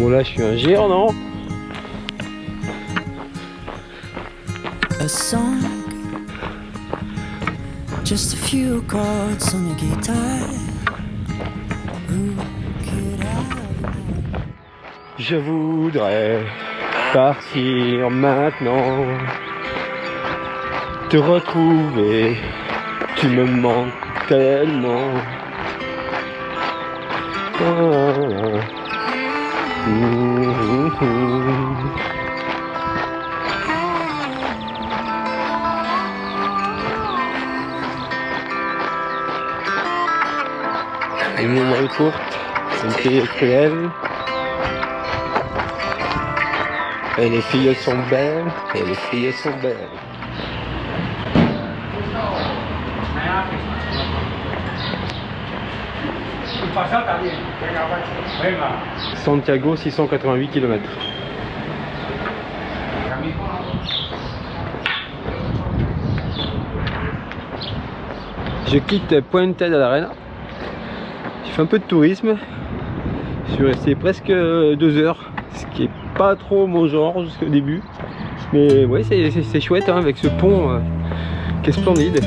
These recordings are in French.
Bon là je suis un géant, non? A song, just a few chords on a guitar. Who could I? Je voudrais partir maintenant, te retrouver, tu me manques tellement. Une mémoire courte, c'est une fille cruelle. Et les filles sont belles, et les filles sont belles. Santiago, 688 km. Je quitte Puente de la Reina. J'ai fait un peu de tourisme. Je suis resté presque 2 heures, ce qui est pas trop mon genre jusqu'au début. Mais ouais, c'est chouette hein, avec ce pont qui est splendide.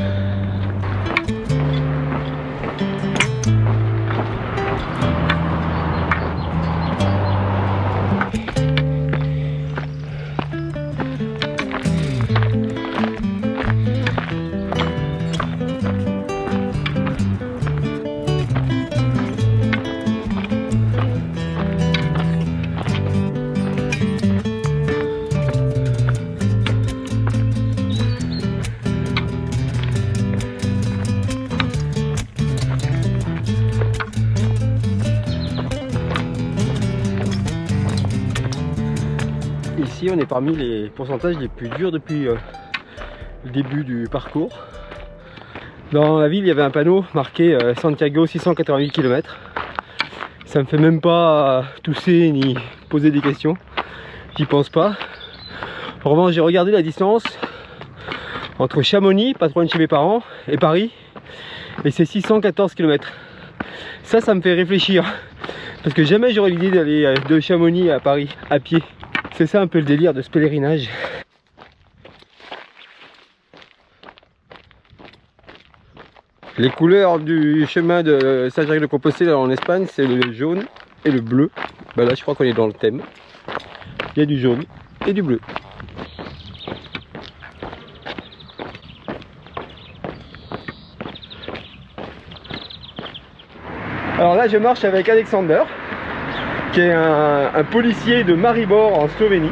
Ici on est parmi les pourcentages les plus durs depuis le début du parcours. Dans la ville il y avait un panneau marqué Santiago 688 km. Ça me fait même pas tousser ni poser des questions. J'y pense pas. En revanche j'ai regardé la distance entre Chamonix, pas trop loin de chez mes parents, et Paris. Et c'est 614 km. Ça me fait réfléchir. Parce que jamais j'aurais l'idée d'aller de Chamonix à Paris à pied. C'est ça un peu le délire de ce pèlerinage. Les couleurs du chemin de Saint-Jacques-de-Compostelle en Espagne, c'est le jaune et le bleu. Ben là je crois qu'on est dans le thème. Il y a du jaune et du bleu. Alors là je marche avec Alexander, qui est un policier de Maribor en Slovénie.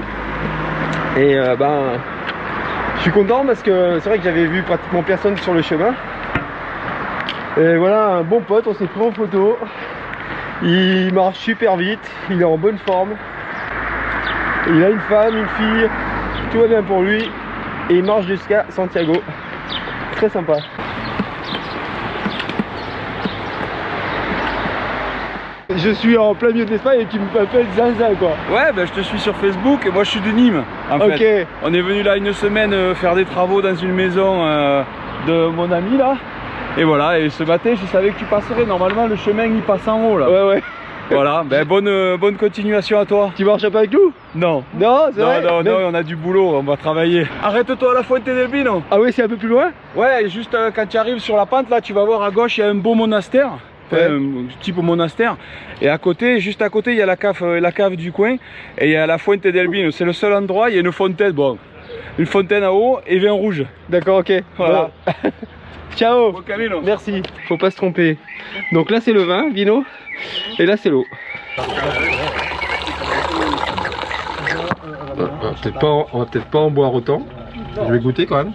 Et je suis content parce que c'est vrai que j'avais vu pratiquement personne sur le chemin. Et voilà un bon pote, on s'est pris en photo. Il marche super vite, il est en bonne forme. Il a une femme, une fille, tout va bien pour lui. Et il marche jusqu'à Santiago. Très sympa. Je suis en plein milieu de l'Espagne et tu m'appelles Zinzin quoi. Ouais, ben je te suis sur Facebook et moi je suis de Nîmes en fait. On est venu là une semaine faire des travaux dans une maison de mon ami là. Et voilà, et ce matin je savais que tu passerais. Normalement le chemin il passe en haut là. Ouais. Voilà, ben bonne continuation à toi. Tu marches un peu avec nous? Non. Non, c'est vrai. Non, on a du boulot, on va travailler. Arrête-toi à la Fuente del Vino. Ah oui, c'est un peu plus loin? Ouais, juste quand tu arrives sur la pente là, tu vas voir à gauche, il y a un beau monastère. Ouais. Un type monastère, et à côté, juste à côté il y a la cave du coin, et il y a la Fuente del Vino. C'est le seul endroit, il y a une fontaine, bon, une fontaine à eau et vin rouge. D'accord, ok, voilà. Bon. Ciao. Bon camino. Merci, faut pas se tromper. Donc là c'est le vin, vino, et là c'est l'eau. On va peut-être pas en boire autant. Je vais goûter quand même.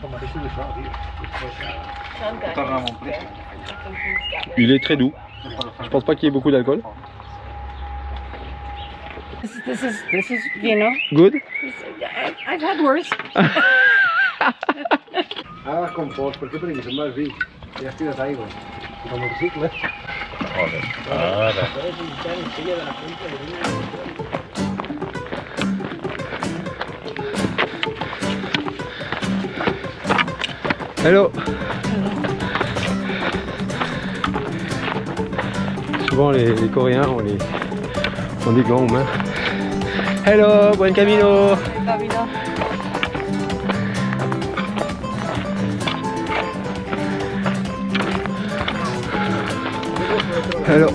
Il est très doux. Je pense pas qu'il y ait beaucoup d'alcool. This is vino. Good. I've had worse. Ah, confort, porque porque son más ricos. Ya estoy ahí, güey. Como bicicleta. Hello. Souvent les Coréens ont des gants aux mains. Hello, buen camino. Alors,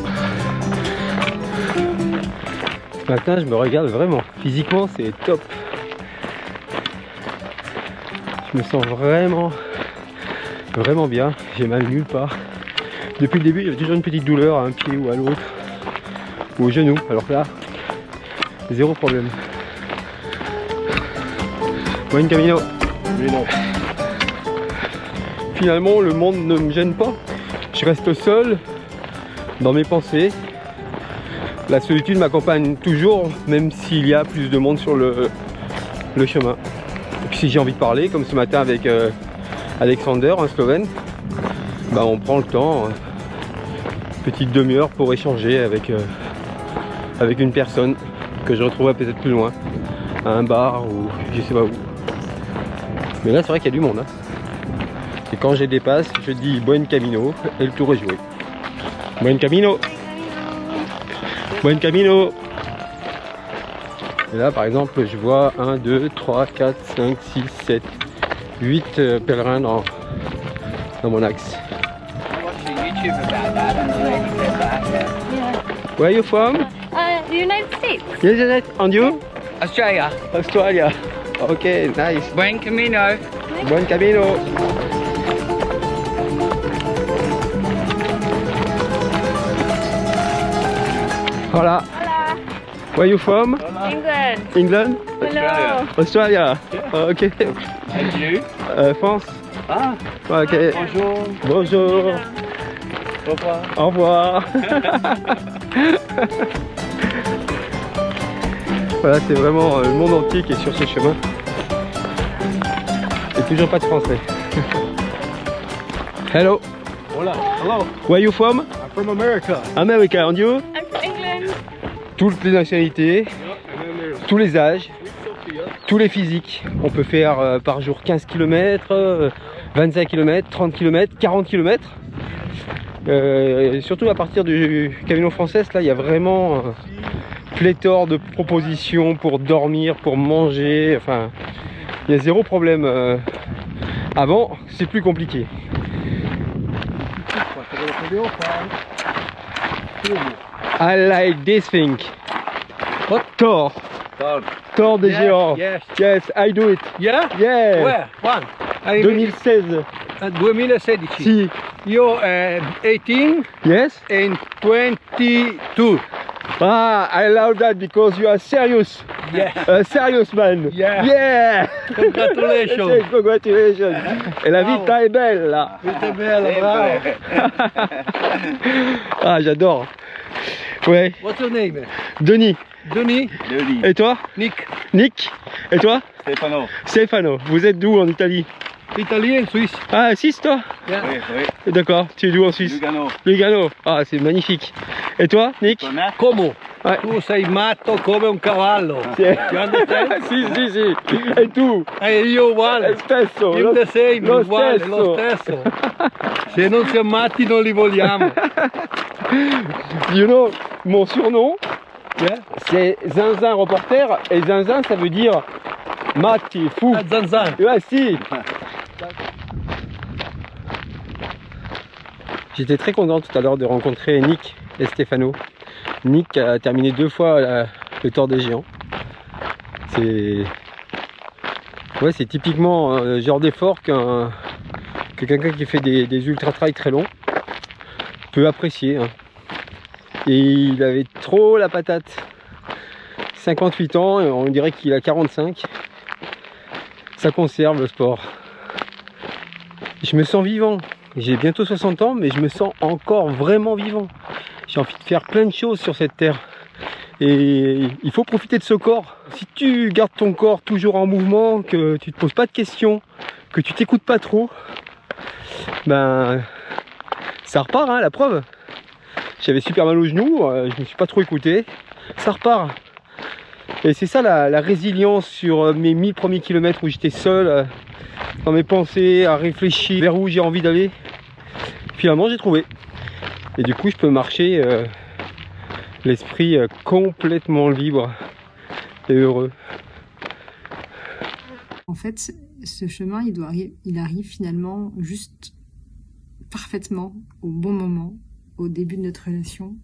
ce matin, je me regarde vraiment. Physiquement, c'est top. Je me sens vraiment bien. J'ai mal nulle part. Depuis le début, j'avais toujours une petite douleur à un pied ou à l'autre, ou au genou. Alors que là, zéro problème. Buen camino. Finalement, le monde ne me gêne pas. Je reste seul dans mes pensées. La solitude m'accompagne toujours, même s'il y a plus de monde sur le chemin. Et puis si j'ai envie de parler, comme ce matin avec Alexander, un Slovène, bah on prend le temps, petite demi-heure pour échanger avec une personne que je retrouverai peut-être plus loin, à un bar ou je sais pas où. Mais là c'est vrai qu'il y a du monde, hein. Et quand je les dépasse, je dis buen camino et le tour est joué. Buen camino. Buen camino. Et là par exemple je vois 1, 2, 3, 4, 5, 6, 7, 8 pèlerins dans mon axe. Where are you from? The United States. Yes, yes, and you? Australia. Australia. Okay, nice. Buen camino. Buen camino. Hola. Hola. Where are you from? England. England? Hello. Australia. Okay. And you? France. Ah, Ok. bonjour. Bonjour. Au revoir. Au revoir. Voilà, c'est vraiment le monde entier qui est sur ce chemin. Et toujours pas de français. Hello. Hola. Hello. Where are you from? I'm from America. America, and you? I'm from England. Toutes les nationalités, tous les âges, tous les physiques. On peut faire par jour 15 km, 25 km, 30 km, 40 km. Surtout à partir du Camino Frances, là il y a vraiment pléthore de propositions pour dormir, pour manger, enfin il y a zéro problème. Avant c'est plus compliqué. I like this thing. What? Thor. Thor des géants. Yes. Yes, I do it. Yeah? Yeah. Where? One. 2016. 2016. Si. You're 18 Yes. and 22. Ah, I love that because you are serious. Yeah. A serious man. Yeah. Yeah. Congratulations. Okay, congratulations. Et la vita est belle là. Vite belle, bravo. Ah, j'adore. Ouais. What's your name? Denis. Denis? Denis. Et toi? Nick. Nick. Et toi? Stefano. Stefano. Vous êtes d'où en Italie? Italien, Suisse. Ah, Suisse toi? Yeah. Oui, oui. D'accord. Tu es d'où en Suisse? Lugano. Lugano. Ah, c'est magnifique. Et toi, Nick? Come? Ouais. Tu sei matto come un cavallo. Sì. You understand? Sì, sì, sì. E tu? Io uguale. Stesso. Io the same, lo uguale, stesso. lo stesso. Se non siamo matti non li vogliamo. You know, mon surnom, Yeah? c'est Zinzin reporter. Et Zinzin, ça veut dire Mati, fou. Ah, Zanzan. Ouais, si. J'étais très content tout à l'heure de rencontrer Nick et Stefano. Nick a terminé 2 fois le Tour des Géants. C'est typiquement le genre d'effort que quelqu'un qui fait des ultra-trails très longs peut apprécier. Hein. Et il avait trop la patate. 58 ans, et on dirait qu'il a 45. Ça conserve le sport. Je me sens vivant. J'ai bientôt 60 ans, mais je me sens encore vraiment vivant. J'ai envie de faire plein de choses sur cette terre. Et il faut profiter de ce corps. Si tu gardes ton corps toujours en mouvement, que tu te poses pas de questions, que tu t'écoutes pas trop, ben ça repart, hein, la preuve. J'avais super mal au genou, je me suis pas trop écouté. Ça repart. Et c'est ça la résilience sur mes 1000 premiers kilomètres où j'étais seul dans mes pensées, à réfléchir vers où j'ai envie d'aller. Finalement j'ai trouvé. Et du coup je peux marcher l'esprit complètement libre. et heureux. En fait, ce chemin, il arrive finalement juste parfaitement au bon moment, au début de notre relation.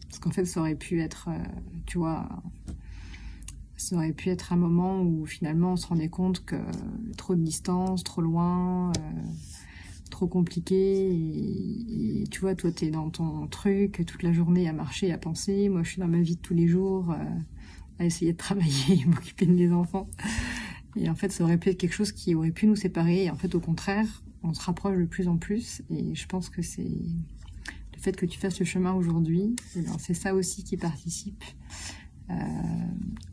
Parce qu'en fait, ça aurait pu être, tu vois, ça aurait pu être un moment où finalement on se rendait compte que trop de distance, trop loin, trop compliqué. Et tu vois, toi, t'es dans ton truc toute la journée à marcher, à penser. Moi, je suis dans ma vie de tous les jours, à essayer de travailler, m'occuper de mes enfants. Et en fait, ça aurait pu être quelque chose qui aurait pu nous séparer. Et en fait, au contraire, on se rapproche de plus en plus. Et je pense que c'est le fait que tu fasses le chemin aujourd'hui, c'est ça aussi qui participe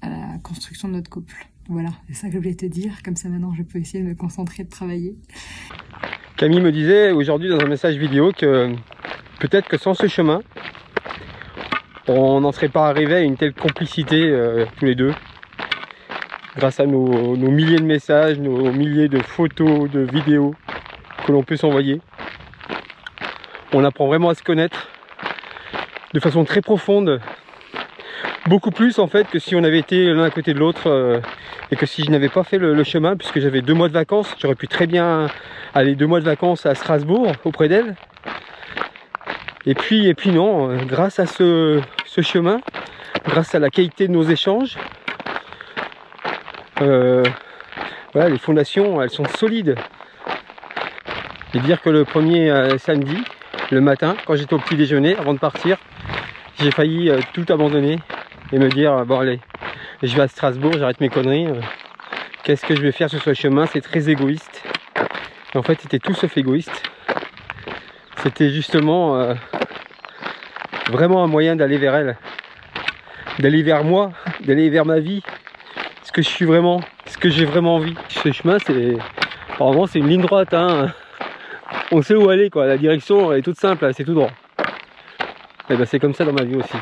à la construction de notre couple. Voilà, c'est ça que je voulais te dire. Comme ça, maintenant, je peux essayer de me concentrer et de travailler. Camille me disait aujourd'hui dans un message vidéo que peut-être que sans ce chemin, on n'en serait pas arrivé à une telle complicité tous les deux. Grâce à nos milliers de messages, nos milliers de photos, de vidéos que l'on peut s'envoyer. On apprend vraiment à se connaître de façon très profonde. Beaucoup plus en fait que si on avait été l'un à côté de l'autre et que si je n'avais pas fait le chemin, puisque j'avais 2 mois de vacances. J'aurais pu très bien aller 2 mois de vacances à Strasbourg auprès d'elle. Et puis non, grâce à ce chemin, grâce à la qualité de nos échanges, voilà, les fondations elles sont solides. Et dire que le premier samedi, le matin, quand j'étais au petit déjeuner, avant de partir, j'ai failli tout abandonner et me dire bon allez, je vais à Strasbourg, j'arrête mes conneries, qu'est-ce que je vais faire sur ce chemin, c'est très égoïste. Et en fait c'était tout sauf égoïste. C'était justement vraiment un moyen d'aller vers elle, d'aller vers moi, d'aller vers ma vie, ce que je suis vraiment, ce que j'ai vraiment envie. Ce chemin c'est vraiment c'est une ligne droite, hein. On sait où aller quoi, la direction est toute simple, c'est tout droit. Et ben c'est comme ça dans ma vie aussi.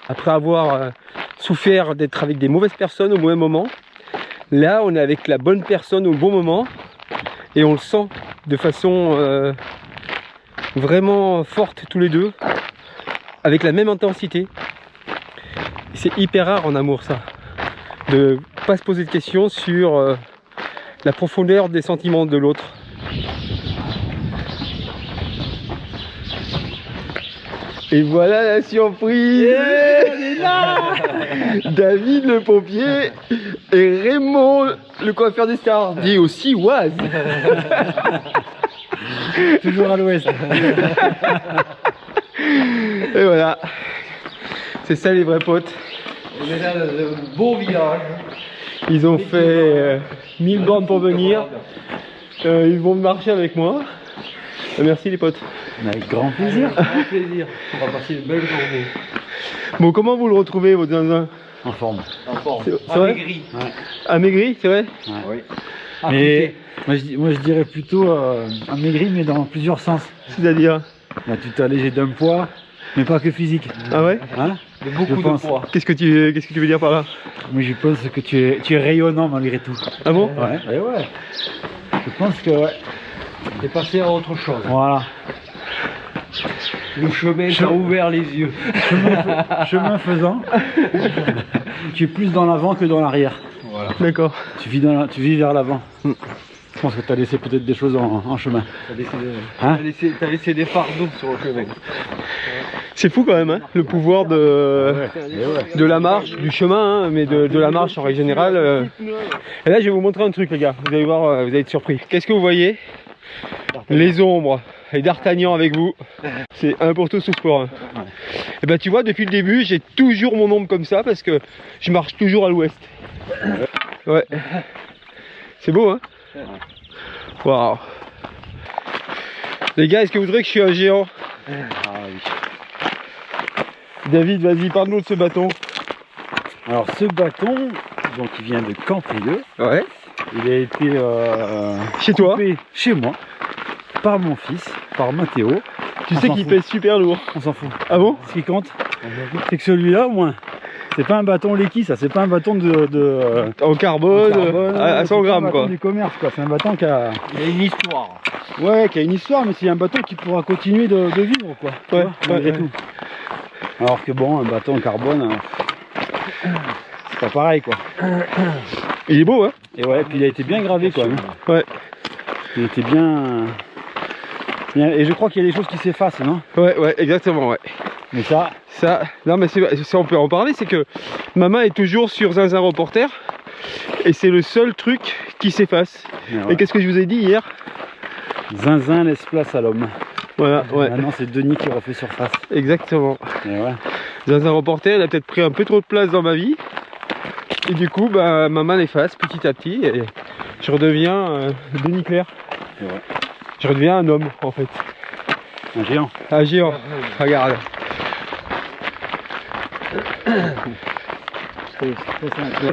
Après avoir souffert d'être avec des mauvaises personnes au mauvais moment, là on est avec la bonne personne au bon moment et on le sent de façon vraiment forte tous les deux, avec la même intensité. C'est hyper rare en amour ça, de pas se poser de questions sur la profondeur des sentiments de l'autre. Et voilà la surprise, on est là. David le pompier et Raymond le coiffeur des stars, dit aussi Oise. Toujours à l'ouest. Et voilà, c'est ça les vrais potes. On est là dans un beau village. Ils ont fait 1000 bornes pour venir, ils vont marcher avec moi. Merci les potes. Avec grand plaisir. Grand plaisir. On va passer une belle journée. Bon, comment vous le retrouvez votre zinzin? En forme. En forme. C'est vrai? Amaigri. Ouais. Amaigri, c'est vrai? Ouais. Oui. Mais moi je dirais plutôt amaigri, mais dans plusieurs sens. C'est-à-dire? Là, tu t'es allégé d'un poids, mais pas que physique. Ah ouais? Hein? De beaucoup de poids. Qu'est-ce que tu veux dire par là? Moi je pense que tu es rayonnant malgré tout. Ah bon? Ouais. Ouais. Je pense que ouais. T'es passé à autre chose. Voilà. Le chemin t'a ouvert les yeux. Chemin faisant, tu es plus dans l'avant que dans l'arrière. Voilà. D'accord. Tu vis vers l'avant. Je pense que tu as laissé peut-être des choses en chemin. T'as laissé des fardeaux sur le chemin. C'est fou quand même, hein, le pouvoir de la marche, du chemin, hein, mais de la marche en règle générale. Et là je vais vous montrer un truc les gars, vous allez voir, vous allez être surpris. Qu'est-ce que vous voyez? Les ombres et d'Artagnan avec vous, c'est un pour tous pour un. Et ben tu vois, depuis le début j'ai toujours mon ombre comme ça parce que je marche toujours à l'ouest. Ouais. C'est beau hein. Waouh. Les gars, est-ce que vous trouvez que je suis un géant? Ah oui. David, vas-y, parle-nous de ce bâton. Alors ce bâton, donc il vient de Camprieux. Ouais. Il a été chez toi? Chez moi, par mon fils, par Mathéo. Tu sais qu'il pèse super lourd. On s'en fout. Ah bon? Ce qui compte, c'est que celui-là, au moins, c'est pas un bâton Leki, ça, c'est pas un bâton en carbone, à 100 grammes quoi. Du commerce quoi. C'est un bâton qui a... Il a une histoire. Ouais, qui a une histoire, mais c'est un bâton qui pourra continuer de vivre quoi. Ouais, malgré tout. Alors que bon, un bâton en carbone, c'est pas pareil quoi. Il est beau, hein? Et ouais, puis il a été bien gravé quoi. Ouais. Il était bien... Et je crois qu'il y a des choses qui s'effacent, non? Ouais, ouais, exactement, ouais. Mais ça... Non mais ça on peut en parler, c'est que ma main est toujours sur Zinzin Reporter et c'est le seul truc qui s'efface. Ouais. Et qu'est-ce que je vous ai dit hier? Zinzin laisse place à l'homme. Voilà, ouais. Maintenant c'est Denis qui refait surface. Exactement. Et ouais. Zinzin Reporter, il a peut-être pris un peu trop de place dans ma vie. Et du coup, bah, ma main l'efface petit à petit et je redeviens Denis Clair. Et ouais. Je redeviens un homme en fait. Un géant. Un géant. Regarde.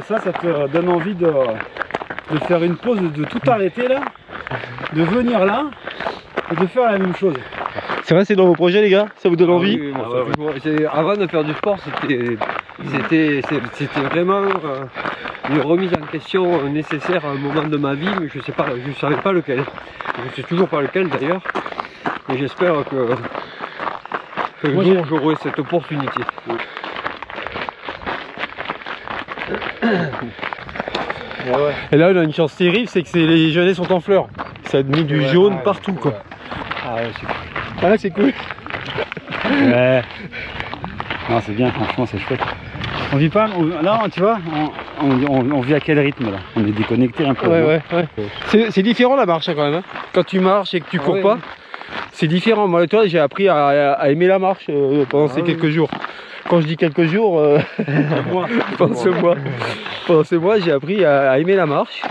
Ça te donne envie de faire une pause, de tout arrêter là, de venir là et de faire la même chose. C'est vrai, c'est dans vos projets les gars? Ça vous donne envie? Oui, avant de faire du sport, c'était vraiment une remise en question nécessaire à un moment de ma vie, mais je ne savais pas lequel. Je ne sais toujours pas lequel d'ailleurs, et j'espère que un jour j'aurai cette opportunité. Et là on a une chance terrible, c'est que les genêts sont en fleurs. Ça a mis du jaune partout quoi. Ah ouais, c'est cool. Ah c'est cool. Ouais. Non, c'est bien, franchement, c'est chouette. On vit pas, là, tu vois, on vit à quel rythme là? On est déconnecté un peu. Ouais. C'est différent la marche hein, quand même. Hein. Quand tu marches et que tu cours pas, c'est différent. Moi, toi, j'ai appris à aimer la marche pendant ces quelques jours. Quand je dis quelques jours, pendant ce mois, j'ai appris à aimer la marche.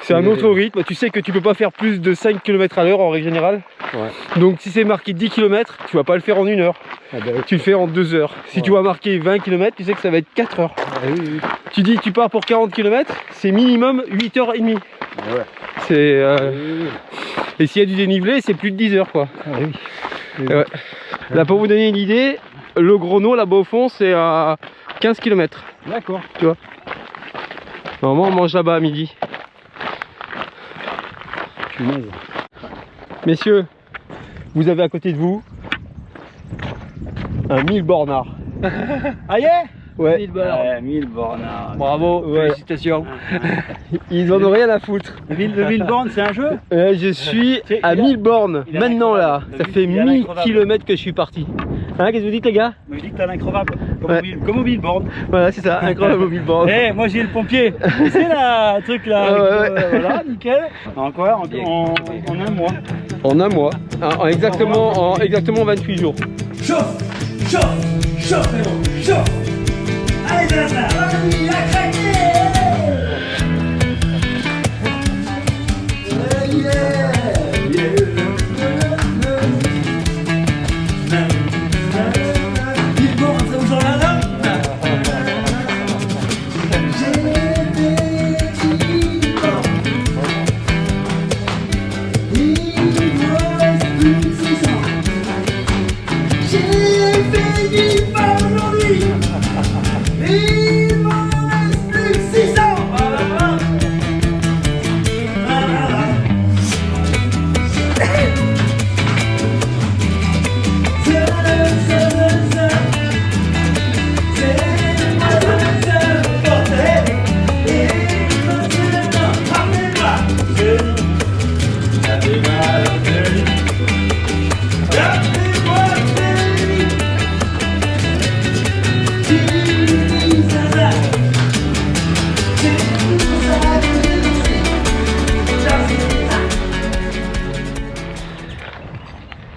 C'est un autre rythme. Tu sais que tu peux pas faire plus de 5 km à l'heure en règle générale. Ouais. Donc si c'est marqué 10 km, tu vas pas le faire en 1 heure. Ah ben, tu le fais en 2 heures. Si tu vas marquer 20 km, tu sais que ça va être 4 heures. Oui. Tu dis tu pars pour 40 km, c'est minimum 8h30. Ouais. C'est et s'il y a du dénivelé, c'est plus de 10 heures quoi. Ouais. Là pour vous donner une idée, le Grono là-bas au fond c'est à 15 km. D'accord. Tu vois. Normalement on mange là-bas à midi. Punaise. Messieurs, vous avez à côté de vous un 1000 bornard. Ah yeah? Ouais. 1000 bornards. Bravo, félicitations. Ils en ont rien à foutre. Le 1000 bornes, c'est un jeu? Je suis à 1000 bornes maintenant là. Ça fait 1000 km que je suis parti. Hein, qu'est-ce que vous dites les gars? Je dis que t'es un increvable, comme au 1000 bornes. Voilà, c'est ça, incroyable au 1000 bornes. Eh, moi j'ai le pompier. C'est là, le truc là. Voilà, nickel. Encore en un mois. En un mois. En exactement 28 jours. Chauffe, frérot, chauffe. Allez, vas-y, a craqué.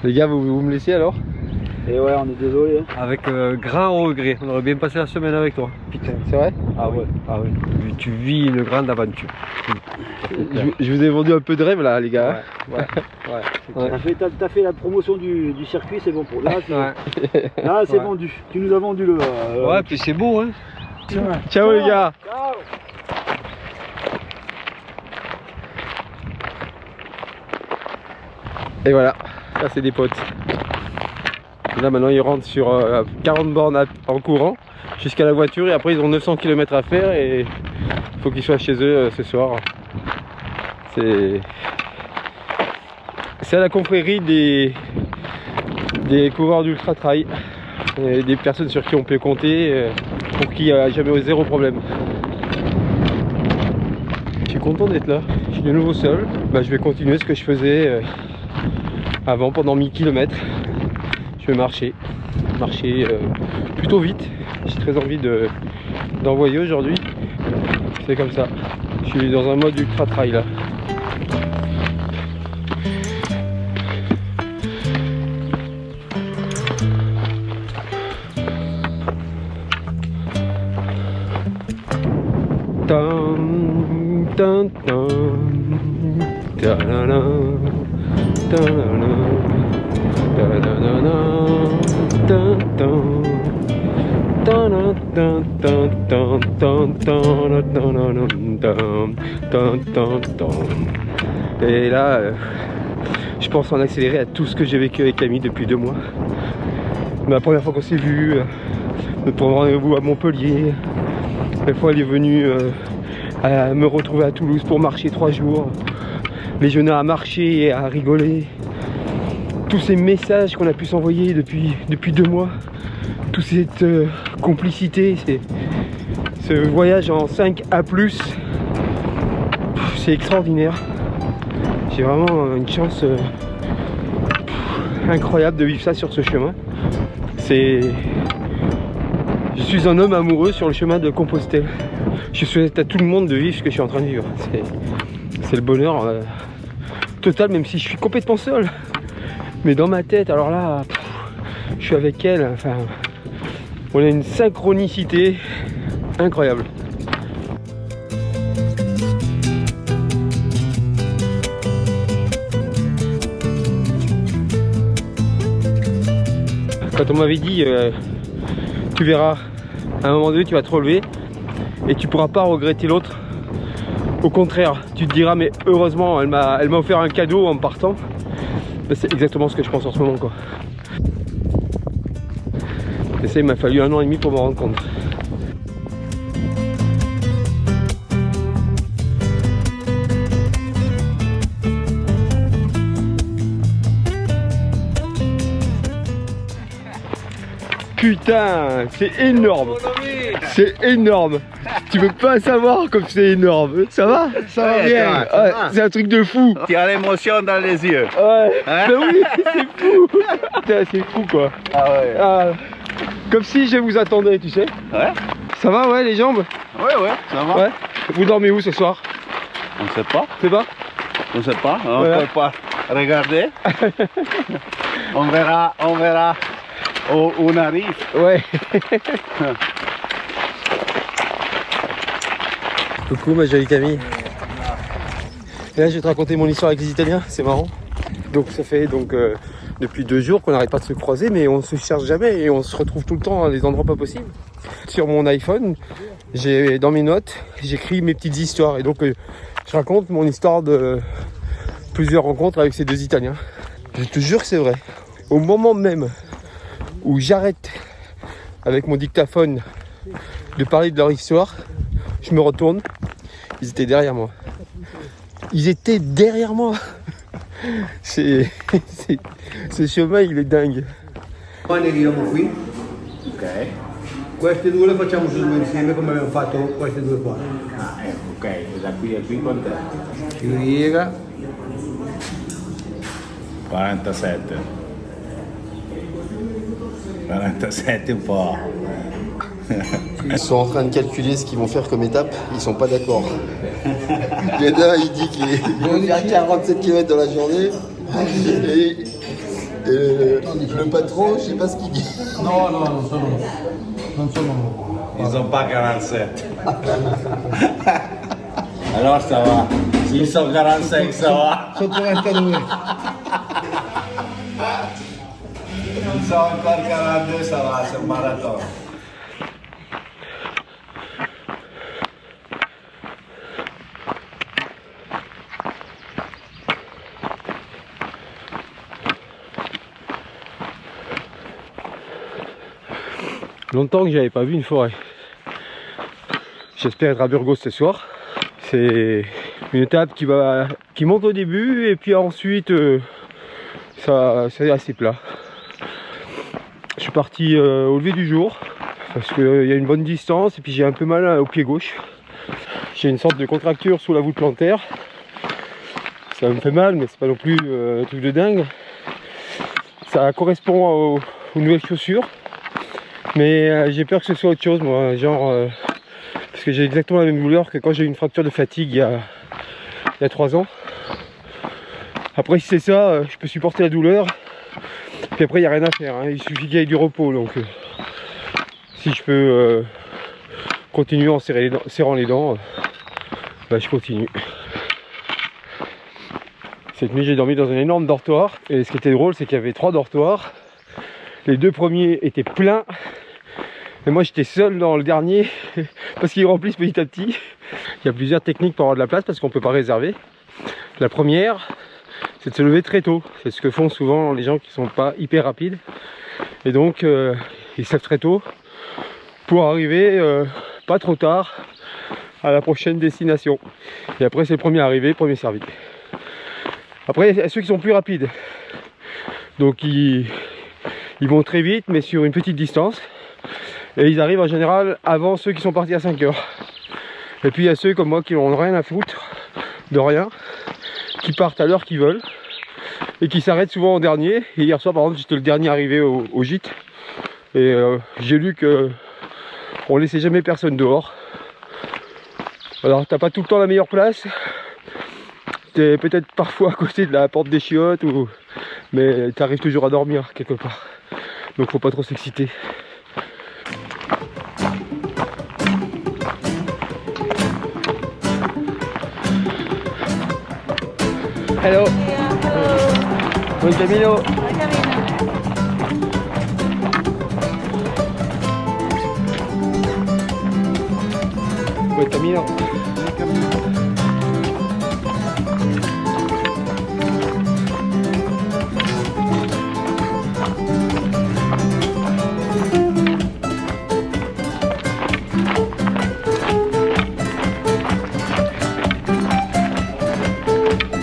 Les gars, vous me laissez alors? Et ouais, on est désolé. Avec grand regret, on aurait bien passé la semaine avec toi. Putain, c'est vrai? Ah ouais. Tu vis une grande aventure. Je vous ai vendu un peu de rêve là les gars. Ouais. T'as fait la promotion du circuit, c'est bon pour là. Là c'est vendu. Tu nous as vendu le. Ouais, puis c'est beau hein. Ciao les gars. Ciao. Et voilà, là c'est des potes. Là maintenant ils rentrent sur 40 bornes en courant jusqu'à la voiture et après ils ont 900 km à faire et il faut qu'ils soient chez eux ce soir. C'est à la confrérie des coureurs d'ultra trail, des personnes sur qui on peut compter pour qu'il n'y ait jamais zéro problème. Je suis content d'être là, je suis de nouveau seul. Bah, je vais continuer ce que je faisais avant pendant 1000 km. Je vais marcher plutôt vite. J'ai très envie d'envoyer aujourd'hui. C'est comme ça. Je suis dans un mode ultra trail là. Et là, je pense en accélérer à tout ce que j'ai vécu avec Camille depuis 2 mois. La première fois qu'on s'est vu, notre rendez-vous à Montpellier, la fois elle est venue à me retrouver à Toulouse pour marcher 3 jours, les jeunes à marcher et à rigoler, tous ces messages qu'on a pu s'envoyer depuis 2 mois, toute cette complicité, ce voyage en 5A+, c'est extraordinaire. J'ai vraiment une chance incroyable de vivre ça sur ce chemin. Je suis un homme amoureux sur le chemin de Compostelle. Je souhaite à tout le monde de vivre ce que je suis en train de vivre. C'est le bonheur total, même si je suis complètement seul. Mais dans ma tête, alors là, je suis avec elle. Enfin, on a une synchronicité incroyable. Quand on m'avait dit, tu verras, à un moment donné, tu vas te relever et tu pourras pas regretter l'autre. Au contraire, tu te diras, mais heureusement, elle m'a offert un cadeau en partant. Ben, c'est exactement ce que je pense en ce moment, quoi. Et ça, il m'a fallu 1 an et demi pour m'en rendre compte. Putain, c'est énorme. C'est énorme. Tu peux pas savoir comme c'est énorme. Ça va? Ça va bien. Ouais, c'est un truc de fou. Tu as l'émotion dans les yeux. Ouais. Hein? Ben oui, c'est fou. Putain, c'est fou quoi. Ah ouais. Comme si je vous attendais, tu sais. Ouais. Ça va, ouais, les jambes? Ouais, ça va. Ouais. Vous dormez où ce soir? On ne sait pas. C'est pas? On ne sait pas. On voilà. peut pas regarder. On verra où on arrive. Ouais. Coucou ma jolie Camille. Et là je vais te raconter mon histoire avec les Italiens, c'est marrant. Donc ça fait depuis 2 jours qu'on n'arrête pas de se croiser, mais on se cherche jamais et on se retrouve tout le temps à des endroits pas possibles. Sur mon iPhone, dans mes notes, j'écris mes petites histoires et donc je raconte mon histoire de plusieurs rencontres avec ces 2 Italiens. Je te jure que c'est vrai. Au moment même où j'arrête avec mon dictaphone de parler de leur histoire, je me retourne, ils étaient derrière moi. Ils étaient derrière moi. Ce chemin il est dingue. Poi ne arriviamo qui. Ok. Queste 2 le facciamo su 2 insieme come abbiamo fatto queste 2 qua. Ah, ok, da qui a qui quant'è? Si riega. 47. 47 un po'. Ils sont en train de calculer ce qu'ils vont faire comme étape, ils sont pas d'accord. Il y en a un, il dit qu'il vont faire 47 km dans la journée. Et le patron, je sais pas ce qu'il dit. No, non sono. Ils sont pas 47. Alors ça va. S'ils sont 45, ça va. Sono 42. Ils sont encore 42, ça va, c'est un marathon. Longtemps que j'avais pas vu une forêt. J'espère être à Burgos ce soir. C'est une étape qui monte au début et puis ensuite c'est assez plat. Je suis parti au lever du jour parce qu'il y a une bonne distance et puis j'ai un peu mal au pied gauche. J'ai une sorte de contracture sous la voûte plantaire. Ça me fait mal, mais c'est pas non plus un truc de dingue. Ça correspond aux nouvelles chaussures, mais j'ai peur que ce soit autre chose, moi, genre parce que j'ai exactement la même douleur que quand j'ai eu une fracture de fatigue il y a 3 ans. Après, si c'est ça, je peux supporter la douleur. Puis après, il n'y a rien à faire, hein. Il suffit qu'il y ait du repos. Donc, si je peux continuer en serrant les dents, bah, je continue. Cette nuit, j'ai dormi dans un énorme dortoir. Et ce qui était drôle, c'est qu'il y avait 3 dortoirs. Les 2 premiers étaient pleins. Et moi, j'étais seul dans le dernier parce qu'ils remplissent petit à petit. Il y a plusieurs techniques pour avoir de la place parce qu'on ne peut pas réserver. La première, c'est de se lever très tôt. C'est ce que font souvent les gens qui ne sont pas hyper rapides. Et donc, ils se lèvent très tôt pour arriver pas trop tard à la prochaine destination. Et après, c'est le premier arrivé, premier servi. Après, il y a ceux qui sont plus rapides. Donc, ils vont très vite, mais sur une petite distance. Et ils arrivent en général avant ceux qui sont partis à 5 heures. Et puis, il y a ceux comme moi qui n'ont rien à foutre de rien, qui partent à l'heure qu'ils veulent et qui s'arrêtent souvent en dernier. Et hier soir, par exemple, j'étais le dernier arrivé au gîte. Et j'ai lu que on laissait jamais personne dehors. Alors, t'as pas tout le temps la meilleure place. T'es peut-être parfois à côté de la porte des chiottes, mais t'arrives toujours à dormir quelque part. Donc, faut pas trop s'exciter. Hello. Buen camino. Buen camino.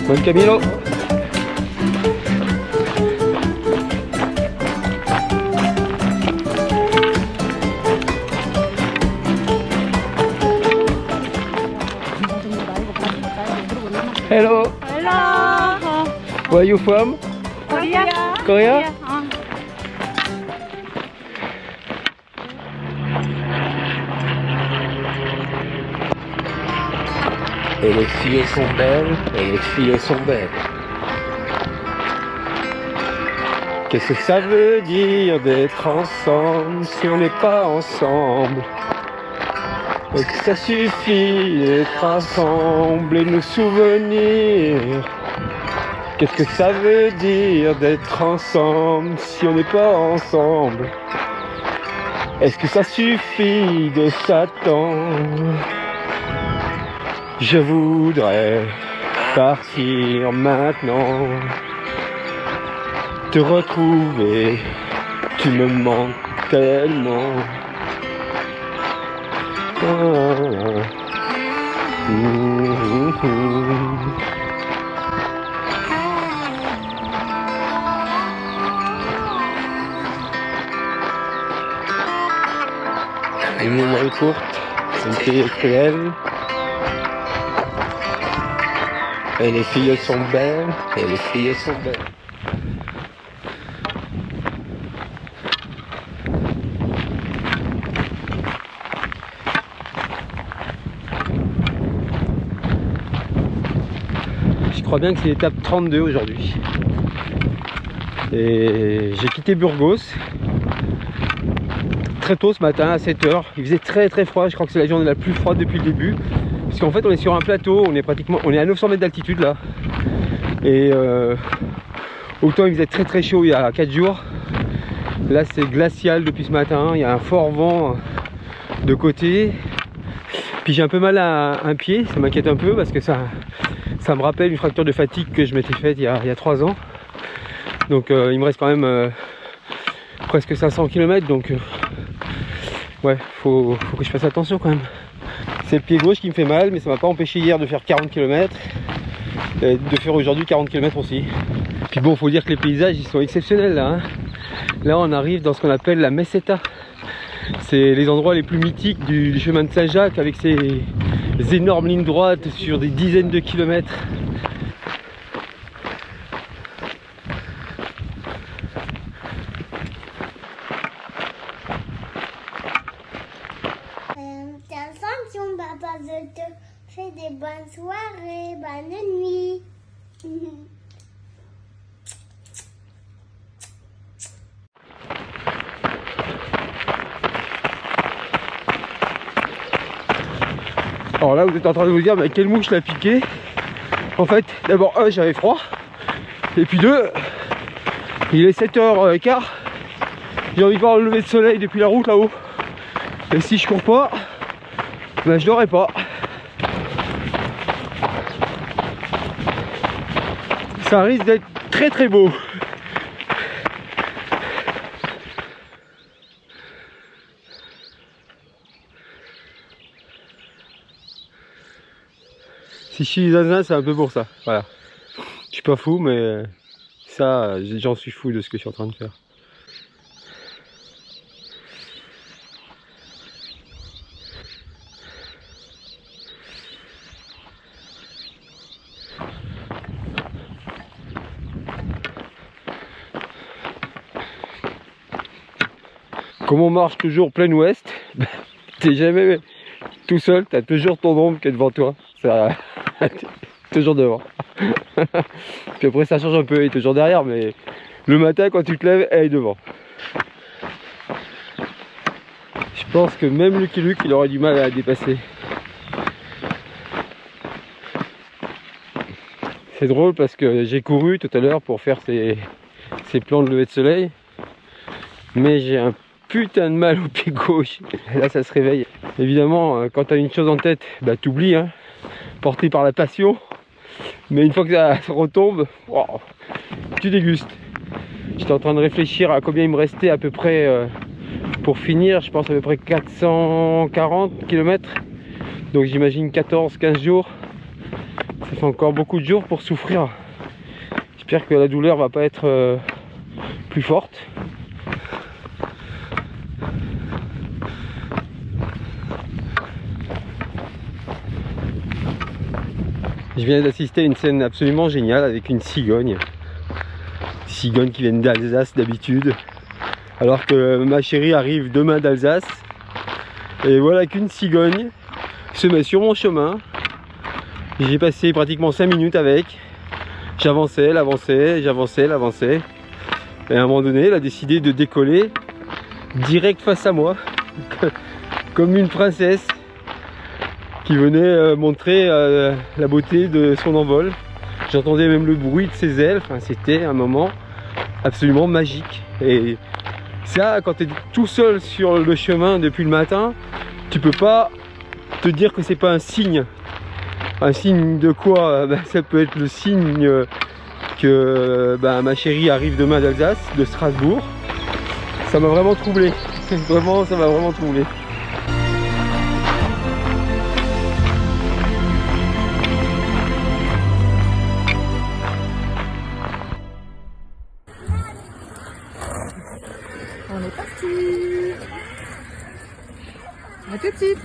Buen camino. Hello. Hello. Where are you from? Korea. Korea? Et les filles sont belles, et les filles sont belles. Qu'est-ce que ça veut dire d'être ensemble si on n'est pas ensemble? Est-ce que ça suffit d'être ensemble et nous souvenir? Qu'est-ce que ça veut dire d'être ensemble si on n'est pas ensemble? Est-ce que ça suffit de s'attendre? Je voudrais partir maintenant, te retrouver, tu me manques tellement. Une mémoire courte, une fille cruelle. Et les filles sont belles, et les filles sont belles. Je crois bien que c'est l'étape 32 aujourd'hui. Et j'ai quitté Burgos très tôt ce matin à 7 h. Il faisait très très froid, je crois que c'est la journée la plus froide depuis le début. Parce qu'en fait on est sur un plateau, on est à 900 mètres d'altitude là. Et autant il faisait très très chaud il y a 4 jours. Là c'est glacial depuis ce matin, il y a un fort vent de côté. Puis j'ai un peu mal à un pied, ça m'inquiète un peu parce que ça me rappelle une fracture de fatigue que je m'étais faite il y a 3 ans. Donc il me reste quand même presque 500 km, donc ouais, faut que je fasse attention quand même. C'est le pied gauche qui me fait mal, mais ça m'a pas empêché hier de faire 40 km et de faire aujourd'hui 40 km aussi. Puis bon, faut dire que les paysages ils sont exceptionnels là, hein. Là on arrive dans ce qu'on appelle la Meseta. C'est les endroits les plus mythiques du chemin de Saint-Jacques avec ses énormes lignes droites sur des dizaines de kilomètres. Attention, papa, je te fais des bonnes soirées, bonne nuit. Alors là vous êtes en train de vous dire mais quelle mouche l'a piqué. En fait d'abord j'avais froid et puis deux, il est 7h15, j'ai envie de voir le lever de soleil depuis la route là-haut et si je cours pas ben je l'aurai pas. Ça risque d'être très très beau. Si je suis zinzin, c'est un peu pour ça, voilà. Je suis pas fou, mais ça, j'en suis fou de ce que je suis en train de faire. Comme on marche toujours plein ouest, t'es jamais tout seul, t'as toujours ton ombre qui est devant toi. Ça... toujours devant. Puis après ça change un peu, il est toujours derrière, mais le matin quand tu te lèves, elle est devant. Je pense que même Lucky Luke il aurait du mal à la dépasser. C'est drôle parce que j'ai couru tout à l'heure pour faire ces plans de lever de soleil, mais j'ai un putain de mal au pied gauche. Là ça se réveille. Évidemment quand tu as une chose en tête, bah t'oublies hein, porté par la passion. Mais une fois que ça retombe, wow, tu dégustes. J'étais en train de réfléchir à combien il me restait à peu près pour finir. Je pense à peu près 440 km. Donc j'imagine 14-15 jours. Ça fait encore beaucoup de jours pour souffrir. J'espère que la douleur va pas être plus forte. Je viens d'assister à une scène absolument géniale avec une cigogne. Cigogne qui vient d'Alsace d'habitude. Alors que ma chérie arrive demain d'Alsace. Et voilà qu'une cigogne se met sur mon chemin. J'ai passé pratiquement 5 minutes avec. J'avançais, elle avançait, j'avançais, elle avançait. Et à un moment donné, elle a décidé de décoller direct face à moi. Comme une princesse qui venait montrer la beauté de son envol. J'entendais même le bruit de ses ailes, enfin, c'était un moment absolument magique. Et ça, quand tu es tout seul sur le chemin depuis le matin, tu peux pas te dire que c'est pas un signe. Un signe de quoi? Ça peut être le signe que ma chérie arrive demain d'Alsace, de Strasbourg. Ça m'a vraiment troublé. Vraiment, ça m'a vraiment troublé. On est parti. À tout de suite.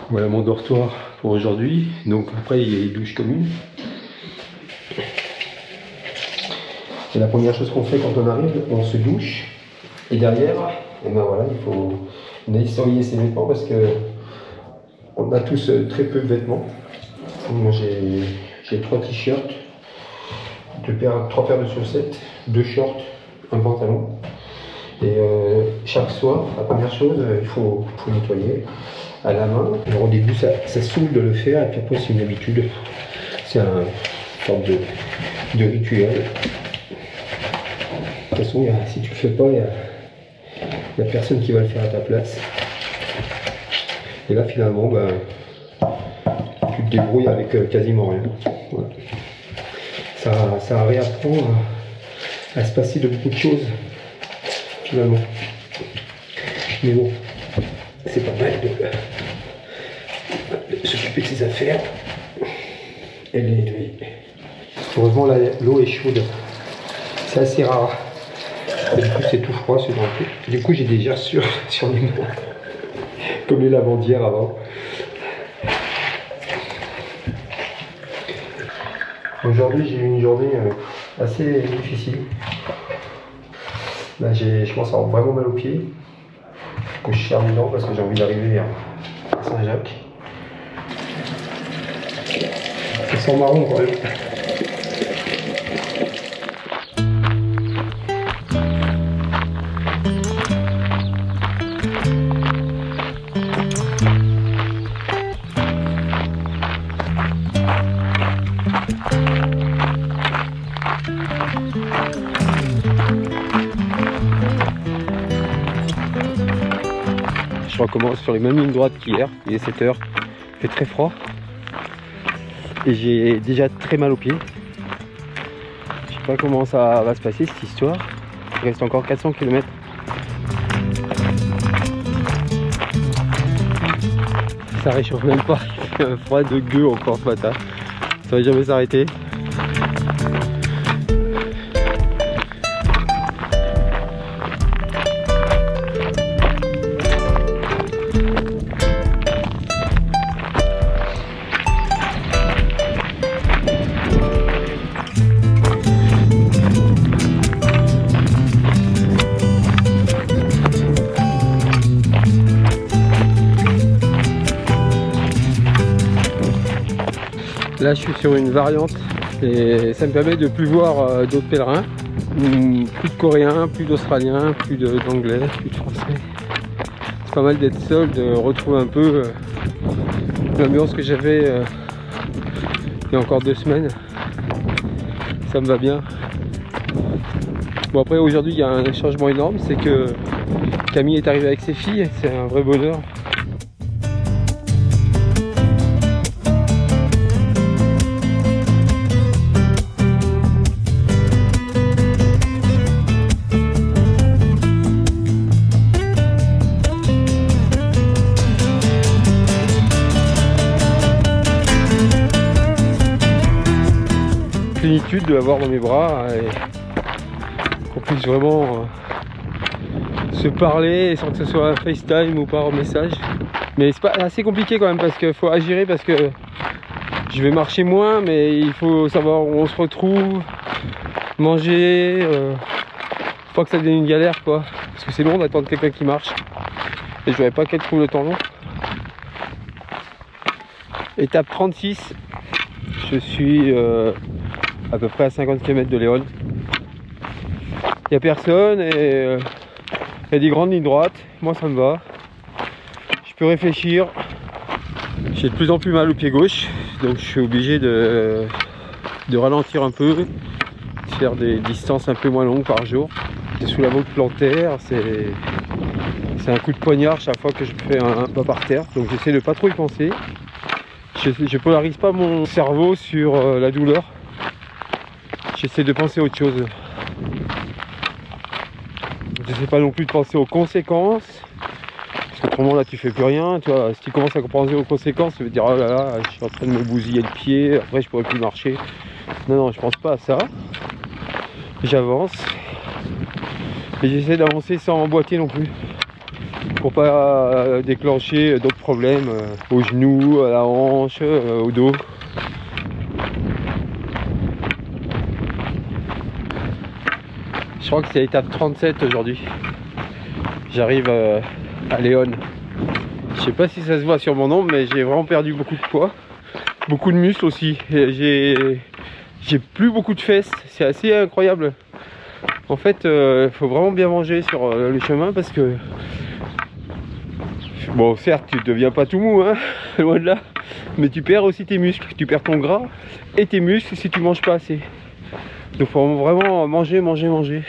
Voilà mon dortoir pour aujourd'hui. Donc après il y a les douches communes. Et la première chose qu'on fait quand on arrive, on se douche. Et derrière, et ben voilà, il faut nettoyer ses vêtements parce que on a tous très peu de vêtements. Moi j'ai 3 t-shirts, 3 paires de chaussettes, 2 shorts, un pantalon. Et chaque soir, la première chose, il faut nettoyer à la main. Alors au début ça saoule de le faire et puis après c'est une habitude. C'est une sorte de rituel. De toute façon, si tu le fais pas, il n'y a personne qui va le faire à ta place. Et là finalement, débrouille avec quasiment rien. Voilà. Ça réapprend à se passer de beaucoup de choses finalement. Mais bon, c'est pas mal de s'occuper de ses affaires et de les nettoyer. Heureusement l'eau est chaude, c'est assez rare. Et du coup c'est tout froid ce genre. Du coup j'ai des gerçures sur les mains, comme les lavandières avant. Aujourd'hui j'ai eu une journée assez difficile. Là, je commence à avoir vraiment mal aux pieds. Que je suis terminant parce que j'ai envie d'arriver à Saint-Jacques. Ça sent marron quand même. Je recommence sur les mêmes lignes droites qu'hier, il est 7 h, il fait très froid et j'ai déjà très mal aux pieds. Je sais pas comment ça va se passer cette histoire, il reste encore 400 km. Ça réchauffe même pas, il fait un froid de gueux encore ce matin, ça va jamais s'arrêter. Là je suis sur une variante et ça me permet de plus voir d'autres pèlerins, plus de coréens, plus d'australiens, plus d'anglais, plus de français. C'est pas mal d'être seul, de retrouver un peu l'ambiance que j'avais il y a encore 2 semaines. Ça me va bien. Bon après aujourd'hui il y a un changement énorme, c'est que Camille est arrivée avec ses filles, c'est un vrai bonheur. Plénitude de l'avoir dans mes bras et qu'on puisse vraiment se parler sans que ce soit un FaceTime ou par message. Mais c'est pas assez compliqué quand même parce qu'il faut agir, parce que je vais marcher moins, mais il faut savoir où on se retrouve, manger, faut pas que ça devienne une galère quoi, parce que c'est long d'attendre quelqu'un qui marche et je voudrais pas qu'elle trouve le temps long. Étape 36, je suis à peu près à 50 km de Léon. Il n'y a personne et il y a des grandes lignes droites. Moi ça me va. Je peux réfléchir. J'ai de plus en plus mal au pied gauche, donc je suis obligé de ralentir un peu, de faire des distances un peu moins longues par jour. C'est sous la voûte plantaire, c'est un coup de poignard chaque fois que je fais un pas par terre, donc j'essaie de pas trop y penser. Je polarise pas mon cerveau sur la douleur. J'essaie de penser à autre chose. Je sais pas non plus de penser aux conséquences. Parce qu'autrement là tu fais plus rien. Tu vois, si tu commences à penser aux conséquences, tu vas te dire oh là là, je suis en train de me bousiller le pied, après je pourrais plus marcher. Non, non, je pense pas à ça. J'avance. Et j'essaie d'avancer sans emboîter non plus. Pour pas déclencher d'autres problèmes aux genoux, à la hanche, au dos. Je crois que c'est l'étape 37 aujourd'hui. J'arrive à Léon. Je sais pas si ça se voit sur mon ombre, mais j'ai vraiment perdu beaucoup de poids. Beaucoup de muscles aussi. J'ai plus beaucoup de fesses. C'est assez incroyable. En fait, il faut vraiment bien manger sur le chemin parce que... Bon, certes, tu ne deviens pas tout mou, hein, loin de là. Mais tu perds aussi tes muscles. Tu perds ton gras et tes muscles si tu manges pas assez. Donc il faut vraiment manger, manger, manger.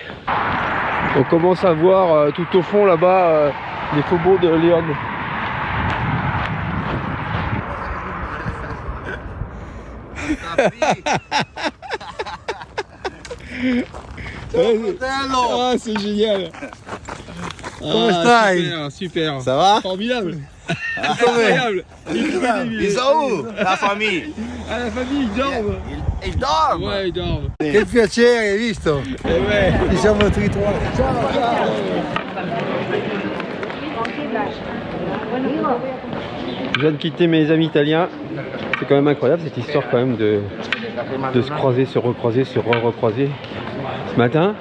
On commence à voir tout au fond là-bas les faubourgs de Léon. Ah, c'est génial. Comment stai? Super, super. Ça va? Formidable. Incroyable. Ils sont où? La famille? Ah, la famille, ils dorment. Ils dorment? Ouais, ils dorment. Che piacere, hai visto? Ouais. Ci siamo ritrovati. Je viens de quitter mes amis italiens. C'est quand même incroyable cette histoire quand même de se croiser, se recroiser, se recroiser. Ce matin,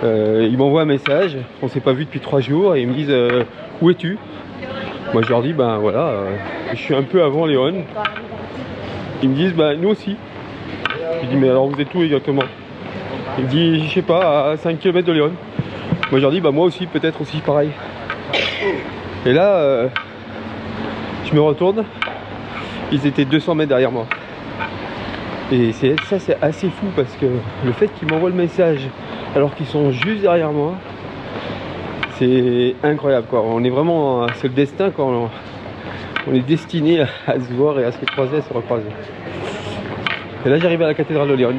ils m'envoient un message. On s'est pas vu depuis 3 jours et ils me disent où es-tu? Moi je leur dis ben voilà, je suis un peu avant Léon. Ils me disent ben nous aussi. Je dis mais alors vous êtes où exactement? Il me dit je sais pas à 5 km de Léon. Moi je leur dis bah moi aussi peut-être aussi pareil. Et là je me retourne, ils étaient 200 mètres derrière moi. Et ça c'est assez fou parce que le fait qu'ils m'envoient le message alors qu'ils sont juste derrière moi, c'est incroyable quoi. On est vraiment, c'est le destin quand on est destiné à se voir et à se croiser, à se recroiser. Et là j'arrive à la cathédrale de Léon.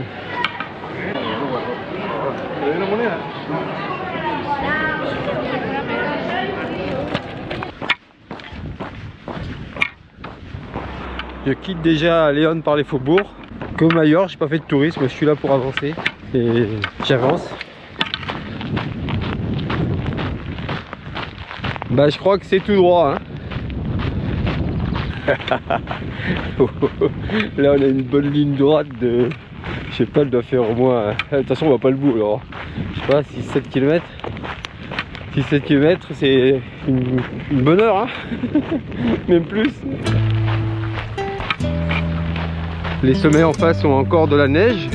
Je quitte déjà Léon par les faubourgs. Comme ailleurs, j'ai pas fait de tourisme, je suis là pour avancer et j'avance. Bah je crois que c'est tout droit. Hein. Là on a une bonne ligne droite de... Je sais pas, elle doit faire au moins... De toute façon on va pas le bout alors. Je sais pas, 6-7 km. 6-7 km c'est une bonne heure. Hein. Même plus. Les sommets en face ont encore de la neige.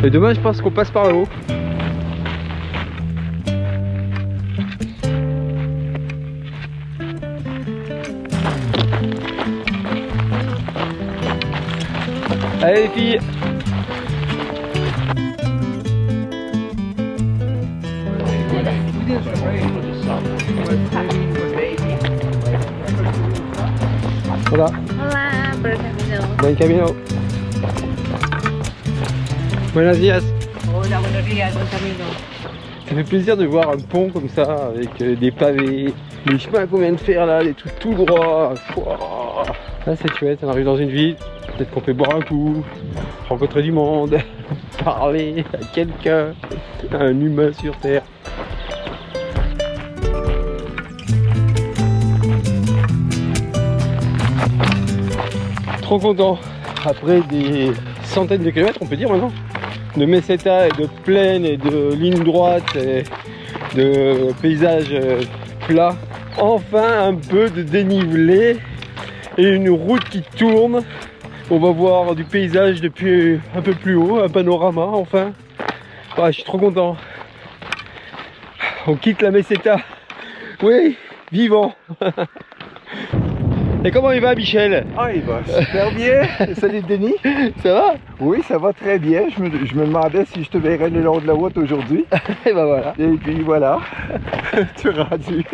Et demain je pense qu'on passe par là-haut. Allez les filles. Voilà. Buen camino. Buenos días. Hola, buenos días, buen camino. Ça fait plaisir de voir un pont comme ça avec des pavés, les chemins qu'on vient de faire là, des trucs tout droits. Wow. Là c'est chouette, on arrive dans une ville, peut-être qu'on peut boire un coup, rencontrer du monde, parler à quelqu'un, à un humain sur terre. Trop content, après des centaines de kilomètres on peut dire maintenant, de meseta et de plaines et de lignes droites et de paysages plats, enfin un peu de dénivelé et une route qui tourne. On va voir du paysage depuis un peu plus haut, un panorama enfin. Ouais, je suis trop content. On quitte la meseta. Oui, vivant. Et comment il va Michel? Ah, il va super bien. Salut Denis. Ça va? Oui, ça va très bien. Je me demandais si je te verrais le long de la route aujourd'hui. Et ben voilà. Et puis voilà. Tu es rendu.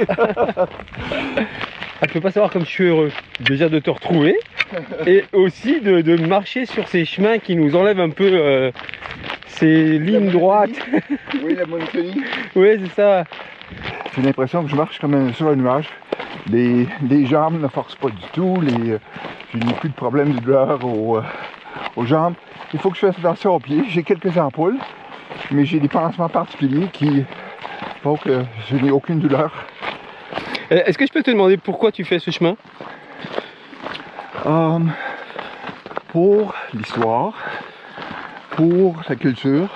Tu peux pas savoir comme je suis heureux. Déjà de te retrouver. Et aussi de marcher sur ces chemins qui nous enlèvent un peu ces lignes droites. Oui, la monotonie. Oui, c'est ça. J'ai l'impression que je marche comme sur un nuage. Les jambes ne forcent pas du tout, je n'ai plus de problème de douleur aux jambes. Il faut que je fasse attention aux pieds. J'ai quelques ampoules, mais j'ai des pansements particuliers qui font que je n'ai aucune douleur. Est-ce que je peux te demander pourquoi tu fais ce chemin? Pour l'histoire, pour la culture.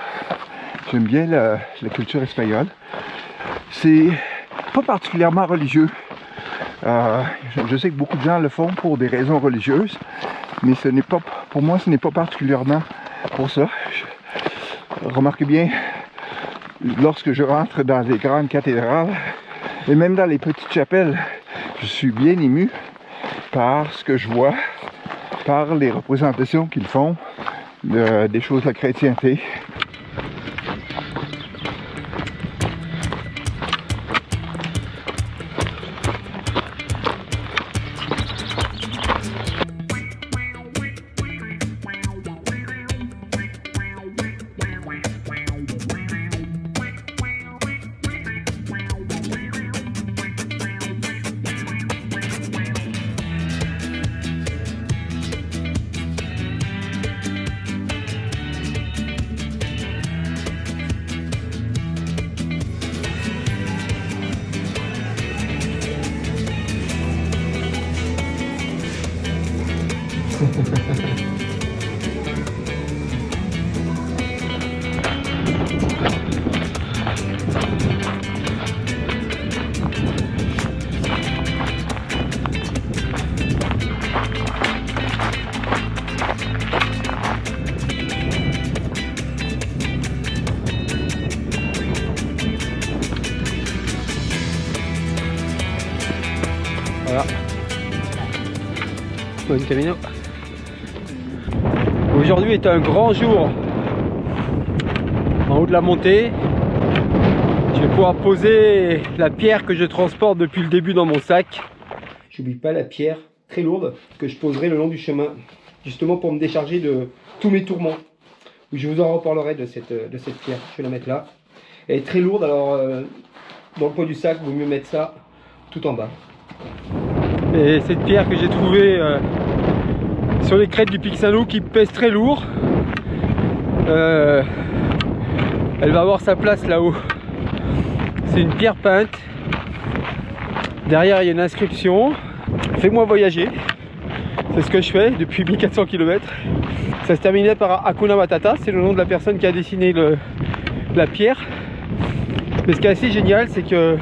J'aime bien la culture espagnole. C'est pas particulièrement religieux. Je sais que beaucoup de gens le font pour des raisons religieuses, mais ce n'est pas, pour moi, ce n'est pas particulièrement pour ça. Remarquez bien, lorsque je rentre dans les grandes cathédrales, et même dans les petites chapelles, je suis bien ému par ce que je vois, par les représentations qu'ils font des choses de la chrétienté. Bon camino. Aujourd'hui est un grand jour. En haut de la montée, je vais pouvoir poser la pierre que je transporte depuis le début dans mon sac. J'oublie pas la pierre très lourde que je poserai le long du chemin, justement pour me décharger de tous mes tourments. Je vous en reparlerai de cette pierre. Je vais la mettre là. Elle est très lourde, alors dans le poids du sac, il vaut mieux mettre ça tout en bas. Et cette pierre que j'ai trouvée sur les crêtes du Pic Saint-Loup qui pèse très lourd, elle va avoir sa place là-haut. C'est une pierre peinte. Derrière il y a une inscription: fais-moi voyager. C'est ce que je fais depuis 1400 km. Ça se terminait par Hakuna Matata, c'est le nom de la personne qui a dessiné la pierre. Mais ce qui est assez génial, c'est que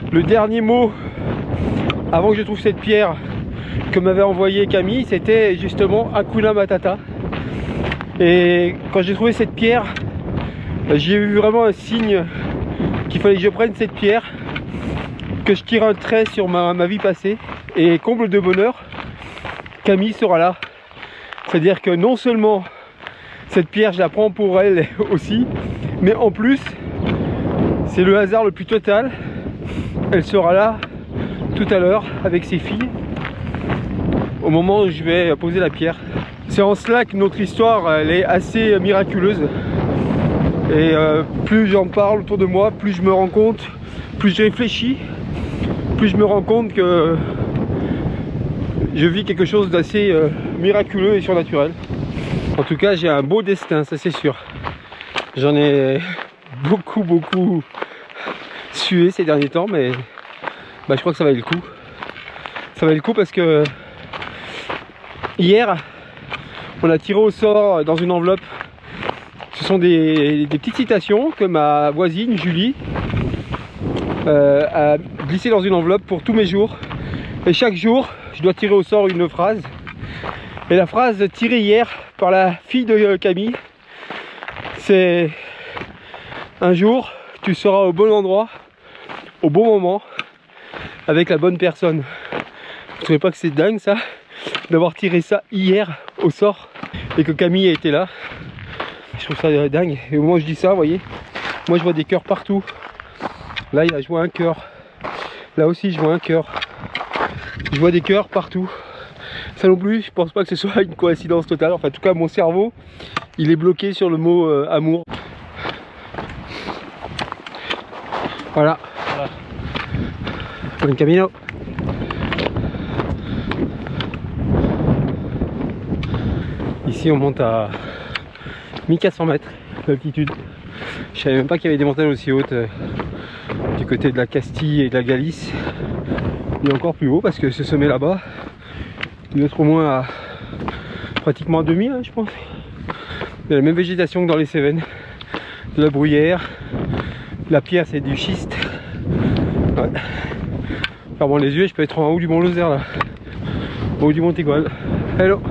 le dernier mot avant que je trouve cette pierre que m'avait envoyé Camille, c'était justement Hakuna Matata. Et quand j'ai trouvé cette pierre, j'ai eu vraiment un signe qu'il fallait que je prenne cette pierre, que je tire un trait sur ma vie passée, et comble de bonheur, Camille sera là. C'est-à-dire que non seulement cette pierre je la prends pour elle aussi, mais en plus c'est le hasard le plus total, elle sera là tout à l'heure avec ses filles au moment où je vais poser la pierre. C'est en cela que notre histoire elle est assez miraculeuse, et plus j'en parle autour de moi, plus je me rends compte, plus je réfléchis, plus je me rends compte que je vis quelque chose d'assez miraculeux et surnaturel. En tout cas, j'ai un beau destin, ça c'est sûr. J'en ai beaucoup sué ces derniers temps, mais je crois que ça valait le coup. Ça valait le coup parce que hier, on a tiré au sort dans une enveloppe. Ce sont des petites citations que ma voisine Julie a glissées dans une enveloppe pour tous mes jours. Et chaque jour, je dois tirer au sort une phrase. Et la phrase tirée hier par la fille de Camille, c'est: un jour, tu seras au bon endroit, au bon moment, avec la bonne personne. Vous trouvez pas que c'est dingue ça, d'avoir tiré ça hier au sort et que Camille a été là? Je trouve ça dingue. Et au moment où je dis ça, vous voyez, moi je vois des cœurs partout. Là, je vois un cœur. Là aussi, je vois un cœur. Je vois des cœurs partout. Ça non plus, je pense pas que ce soit une coïncidence totale. Enfin, en tout cas, mon cerveau, il est bloqué sur le mot amour. Voilà. Bon camino. Ici, on monte à 1400 mètres d'altitude. Je savais même pas qu'il y avait des montagnes aussi hautes du côté de la Castille et de la Galice. Il est encore plus haut parce que ce sommet là-bas, il doit être au moins à pratiquement 2000, hein, je pense. Il y a la même végétation que dans les Cévennes, de la bruyère, la pierre c'est du schiste. Ouais. Fermant les yeux, je peux être en haut du Mont Lozère là, en haut du Mont Égual. Hello.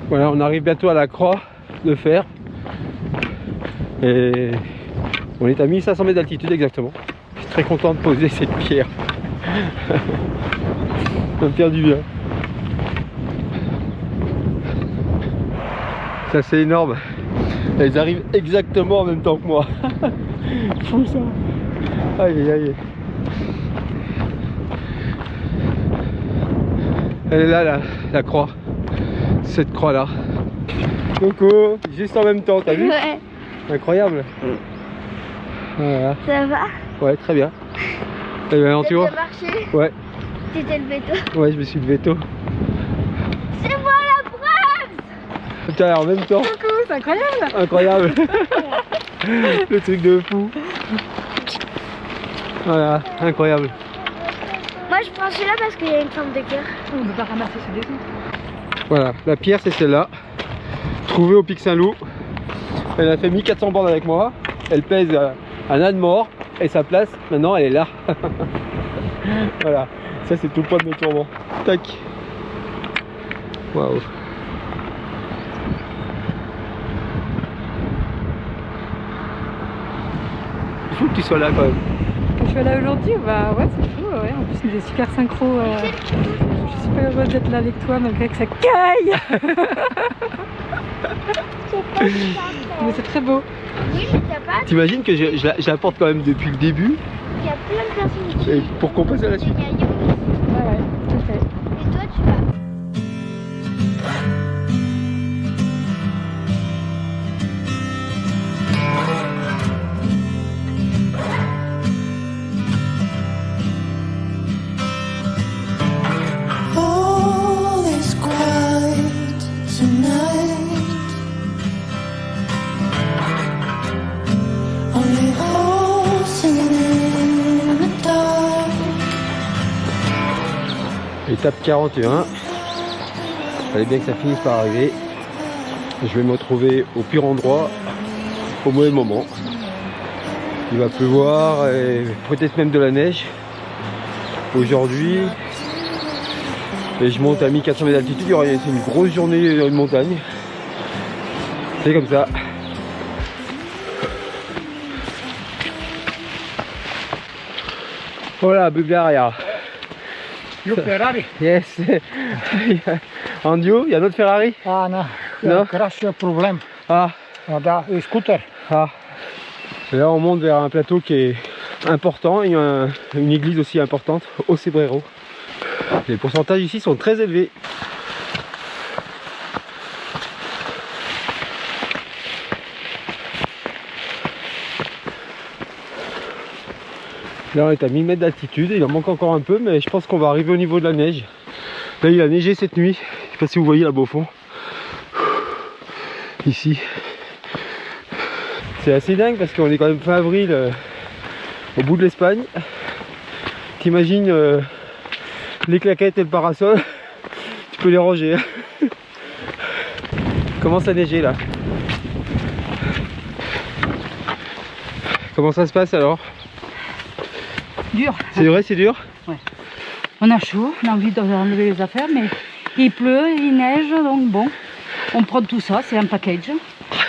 Voilà, on arrive bientôt à la croix de fer. Et on est à 1500 mètres d'altitude exactement. Je suis très content de poser cette pierre. Ça me fait du bien. Ça c'est énorme. Elles arrivent exactement en même temps que moi. Fou ça. Aïe aïe. Elle est là la croix. Cette croix là. Coco, juste en même temps, t'as vu? Ouais. Incroyable. Voilà. Ça va? Ouais, très bien. Et maintenant, tu vois? T'as marché? Ouais. T'étais le veto? Ouais, je me suis levé tôt. C'est moi la preuve! Putain, en même temps. Coucou, c'est incroyable! Incroyable. Le truc de fou. Voilà, incroyable. Moi je prends celui-là parce qu'il y a une forme de cœur. On ne peut pas ramasser ce dessin. Voilà, la pierre c'est celle-là. Trouvée au Pic Saint-Loup. Elle a fait 1400 bornes avec moi. Elle pèse un âne mort. Et sa place, maintenant, elle est là. Voilà. Ça, c'est tout le poids de mes tourments. Tac. Waouh. Il fou que tu sois là quand même. Que je suis là aujourd'hui, bah ouais, c'est fou. Ouais. En plus, des super synchro. Je suis super heureuse d'être là avec toi, malgré que ça caille. Mais c'est très beau. Oui, mais t'as pas. T'imagines que je l'apporte quand même depuis le début Il y a plein de personnes qui. et pour qu'on passe à la suite. Il y a Young. Ouais, tout à fait. Et toi, tu vas. All is quiet tonight. Only all singing in the dark. Étape 41. Fallait bien que ça finisse par arriver. Je vais me retrouver au pire endroit, au mauvais moment. Il va pleuvoir et peut-être même de la neige aujourd'hui. Et je monte à 1400 mètres d'altitude. C'est une grosse journée de montagne. C'est comme ça. Voilà, Bulgaria. You Ferrari? Yes. And you? Il y a d'autres Ferrari? Ah non, Non? crash problème. Ah. Da, scooter. Ah. Et là on monte vers un plateau qui est important et une église aussi importante, au Cebrero. Les pourcentages ici sont très élevés. Là on est à 1000 mètres d'altitude, il en manque encore un peu mais je pense qu'on va arriver au niveau de la neige. Là il a neigé cette nuit, je sais pas si vous voyez là-bas au fond. Ici. C'est assez dingue parce qu'on est quand même fin avril au bout de l'Espagne. T'imagines les claquettes et le parasol, tu peux les ranger. Commence à neiger là. Comment ça se passe alors? Dur. C'est vrai, c'est dur? Ouais. On a chaud, on a envie d'enlever les affaires, mais il pleut, il neige, donc bon, on prend tout ça, c'est un package.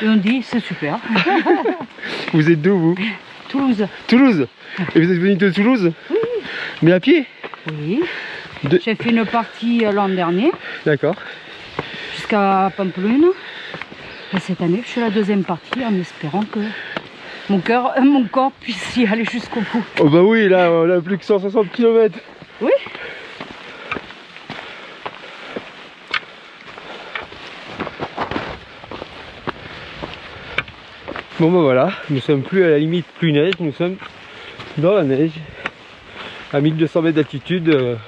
Et on dit c'est super. Vous êtes d'où vous? Toulouse. Toulouse? Et vous êtes venu de Toulouse? Oui. Mais à pied? Oui. J'ai fait une partie l'an dernier. D'accord. Jusqu'à Pampelune. Et cette année, je suis la deuxième partie en espérant que mon corps puisse y aller jusqu'au bout. Oh bah oui, là on a plus que 160 km. Oui. Bon bah voilà, nous sommes plus à la limite plus neige, nous sommes dans la neige à 1200 mètres d'altitude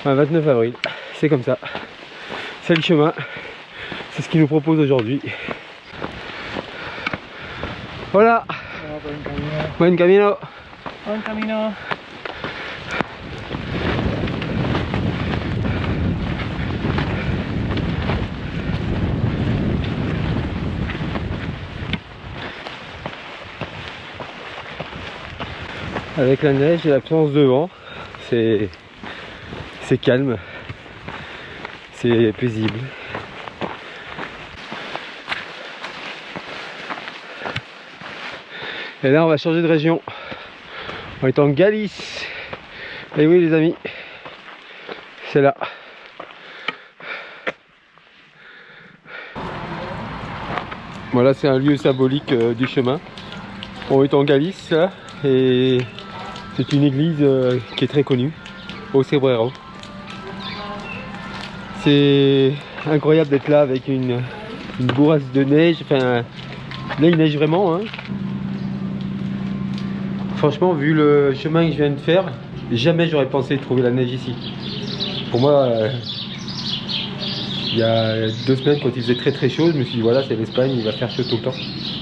un 29 avril. C'est comme ça, c'est le chemin, c'est ce qu'il nous propose aujourd'hui. Voilà. Buen camino. Buen camino. Avec la neige et l'absence de vent, c'est calme, c'est paisible. Et là on va changer de région. On est en Galice. Et oui les amis, c'est là. Voilà, c'est un lieu symbolique du chemin. On est en Galice là, et c'est une église qui est très connue, au Cebrero. C'est incroyable d'être là avec une bourrasque de neige. Enfin, là il neige vraiment, hein. Franchement, vu le chemin que je viens de faire, jamais j'aurais pensé trouver la neige ici. Pour moi, il y a 2 semaines, quand il faisait très très chaud, je me suis dit voilà, c'est l'Espagne, il va faire chaud tout le temps.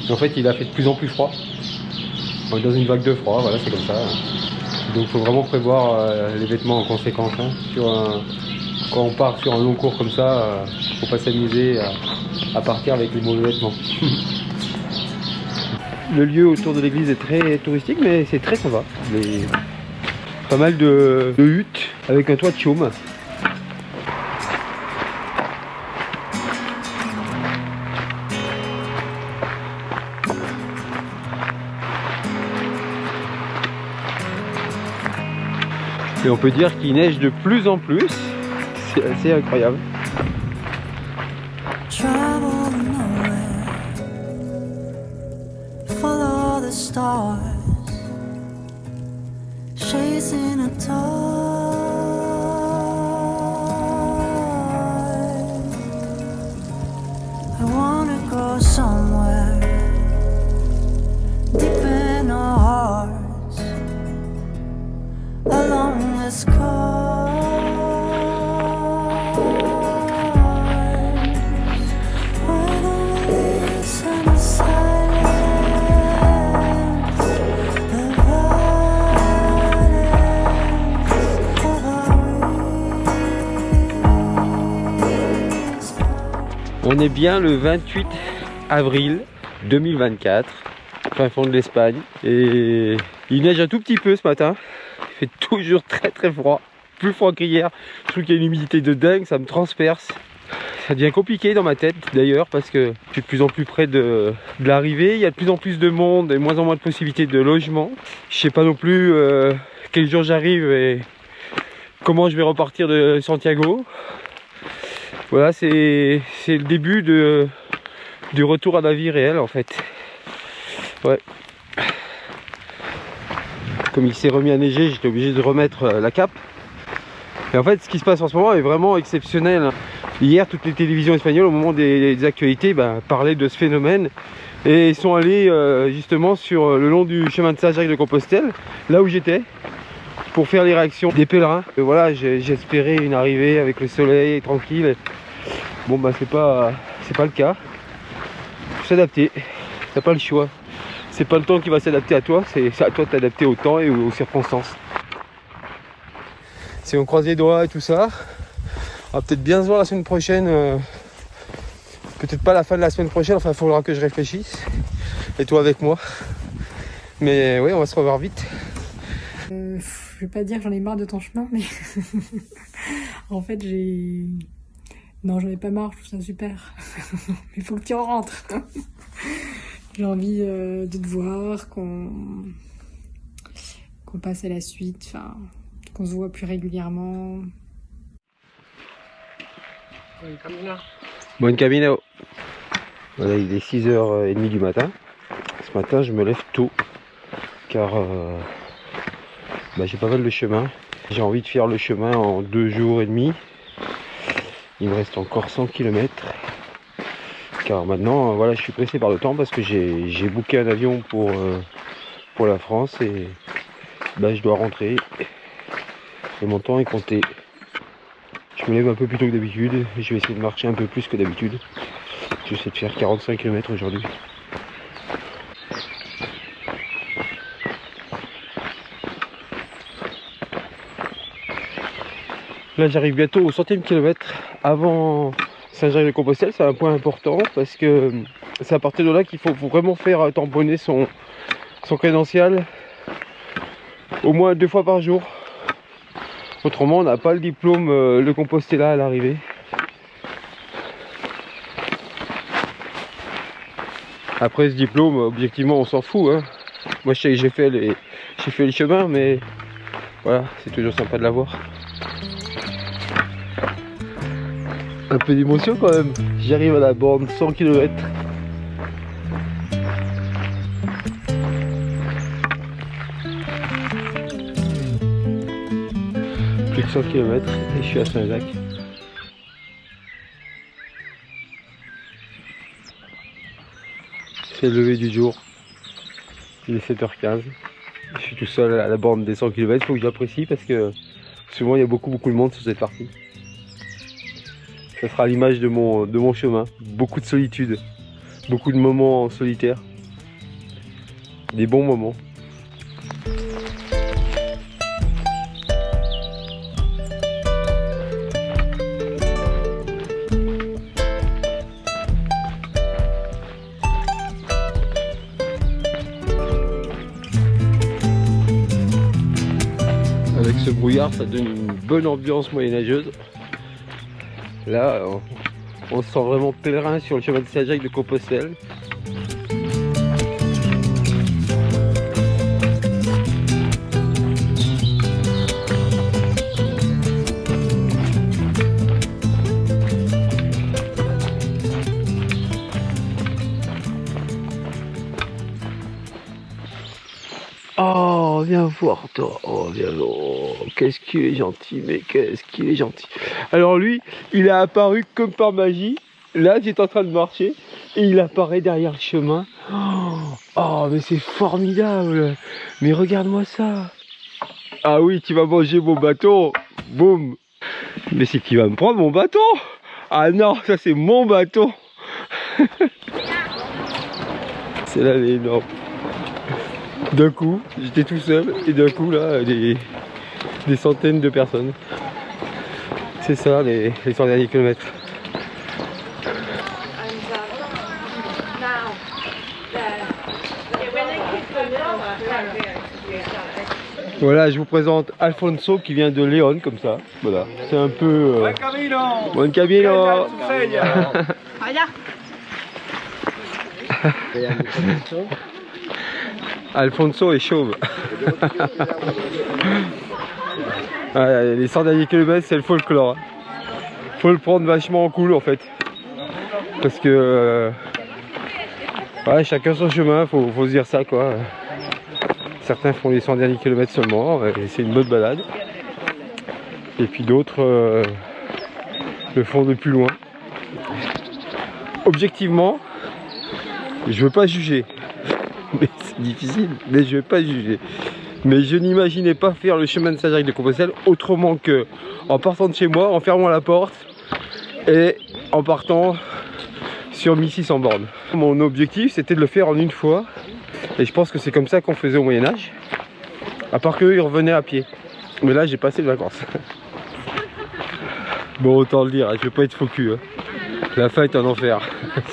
Et en fait, il a fait de plus en plus froid. On est dans une vague de froid, voilà, c'est comme ça. Donc il faut vraiment prévoir les vêtements en conséquence. Hein. Quand on part sur un long cours comme ça, faut pas s'amuser à partir avec les mauvais vêtements. Le lieu autour de l'église est très touristique, mais c'est très sympa. Pas mal de huttes avec un toit de chaume. Et on peut dire qu'il neige de plus en plus. C'est assez incroyable. Travel nowhere, follow the stars, chasing a tide. I wanna go somewhere deep in our hearts, along this coast. On est bien le 28 avril 2024, fin fond de l'Espagne, et il neige un tout petit peu ce matin. Il fait toujours très froid, plus froid qu'hier. Je trouve qu'il y a une humidité de dingue, ça me transperce. Ça devient compliqué dans ma tête d'ailleurs parce que je suis de plus en plus près de l'arrivée. Il y a de plus en plus de monde et moins en moins de possibilités de logement. Je sais pas non plus quel jour j'arrive et comment je vais repartir de Santiago. Voilà, c'est le début du retour à la vie réelle en fait. Ouais. Comme il s'est remis à neiger, j'étais obligé de remettre la cape. Et en fait, ce qui se passe en ce moment est vraiment exceptionnel. Hier, toutes les télévisions espagnoles, au moment des actualités, parlaient de ce phénomène. Et ils sont allés justement sur le long du chemin de Saint-Jacques-de-Compostelle, là où j'étais, pour faire les réactions des pèlerins. Et voilà, j'espérais une arrivée avec le soleil tranquille. Bon c'est pas le cas. Faut s'adapter, t'as pas le choix. C'est pas le temps qui va s'adapter à toi, c'est à toi de t'adapter au temps et aux circonstances. Si on croise les doigts et tout ça, on va peut-être bien se voir la semaine prochaine. Peut-être pas la fin de la semaine prochaine, enfin il faudra que je réfléchisse. Et toi avec moi. Mais oui, on va se revoir vite. Je vais pas dire que j'en ai marre de ton chemin, mais en fait non, j'en ai pas marre, je trouve ça super. Il faut que tu en rentres. J'ai envie de te voir, qu'on passe à la suite, enfin, qu'on se voit plus régulièrement. Bon camino. Voilà, il est 6h30 du matin. Ce matin, je me lève tôt car j'ai pas mal de chemin. J'ai envie de faire le chemin en 2 jours et demi. Il me reste encore 100 km. Car maintenant, voilà, je suis pressé par le temps parce que j'ai booké un avion pour la France et je dois rentrer. Et mon temps est compté. Je me lève un peu plus tôt que d'habitude. Je vais essayer de marcher un peu plus que d'habitude. Je vais essayer de faire 45 km aujourd'hui. Là j'arrive bientôt au 100e kilomètre avant Saint-Jacques-de-Compostelle. C'est un point important parce que c'est à partir de là qu'il faut vraiment faire tamponner son crédential au moins 2 fois par jour. Autrement on n'a pas le diplôme le Compostela à l'arrivée. Après ce diplôme, objectivement on s'en fout hein. Moi je sais que j'ai fait les chemins, mais voilà, c'est toujours sympa de l'avoir. Un peu d'émotion quand même. J'arrive à la borne 100 km. Plus que 100 km et je suis à Saint-Jacques. C'est le lever du jour. Il est 7h15. Je suis tout seul à la borne des 100 km. Il faut que j'apprécie parce que souvent il y a beaucoup de monde sur cette partie. Ça sera l'image de mon chemin. Beaucoup de solitude, beaucoup de moments solitaires, des bons moments. Avec ce brouillard, ça donne une bonne ambiance moyenâgeuse. Là, on se sent vraiment pèlerin sur le chemin de Saint-Jacques-de-Compostelle. viens voir toi. Oh, viens. Oh, qu'est-ce qu'il est gentil, mais qu'est-ce qu'il est gentil. Alors lui, il est apparu comme par magie. Là, j'étais en train de marcher et il apparaît derrière le chemin. Oh, mais c'est formidable. Mais regarde-moi ça. Ah oui, tu vas manger mon bâton. Boum. Mais c'est qui va me prendre mon bâton. Ah non, ça c'est mon bâton. C'est là, elle est énorme. D'un coup, j'étais tout seul et d'un coup là, des centaines de personnes. C'est ça les 100 derniers kilomètres. Voilà, je vous présente Alfonso qui vient de Léon comme ça. Voilà, c'est un peu. Buen camino. Buen camino. Alfonso est chauve. Ouais, les 100 derniers kilomètres, c'est le folklore. Faut le prendre vachement cool en fait. Parce que ouais, chacun son chemin, faut se dire ça quoi. Certains font les 100 derniers kilomètres seulement, et c'est une bonne balade. Et puis d'autres le font de plus loin. Objectivement, je veux pas juger. Mais c'est difficile, mais je vais pas juger. Mais je n'imaginais pas faire le chemin de Saint-Jacques de Compostelle autrement que en partant de chez moi, en fermant la porte et en partant sur 1600 bornes. Mon objectif c'était de le faire en une fois et je pense que c'est comme ça qu'on faisait au Moyen-Âge. À part qu'eux ils revenaient à pied. Mais là j'ai passé les vacances. Bon, autant le dire, je vais pas être faux cul. Hein. La fin est un enfer.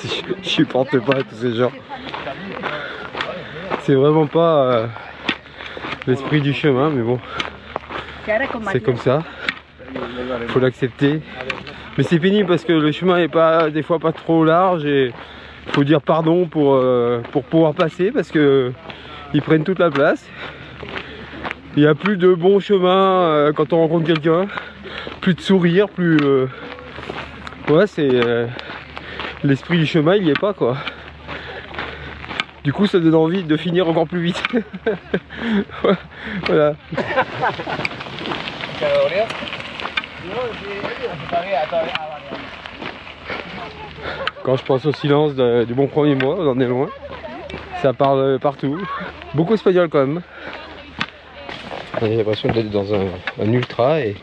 Je supporte pas tous ces gens. C'est vraiment pas l'esprit du chemin, mais bon, c'est comme ça, faut l'accepter. Mais c'est pénible parce que le chemin est pas, des fois pas trop large et faut dire pardon pour pouvoir passer parce que ils prennent toute la place. Il n'y a plus de bon chemin quand on rencontre quelqu'un, plus de sourire, plus... Ouais, c'est... l'esprit du chemin, il n'y est pas quoi. Du coup, ça donne envie de finir encore plus vite. Voilà. Quand je pense au silence du bon premier mois, on en est loin. Ça parle partout. Beaucoup espagnol quand même. J'ai l'impression d'être dans un ultra et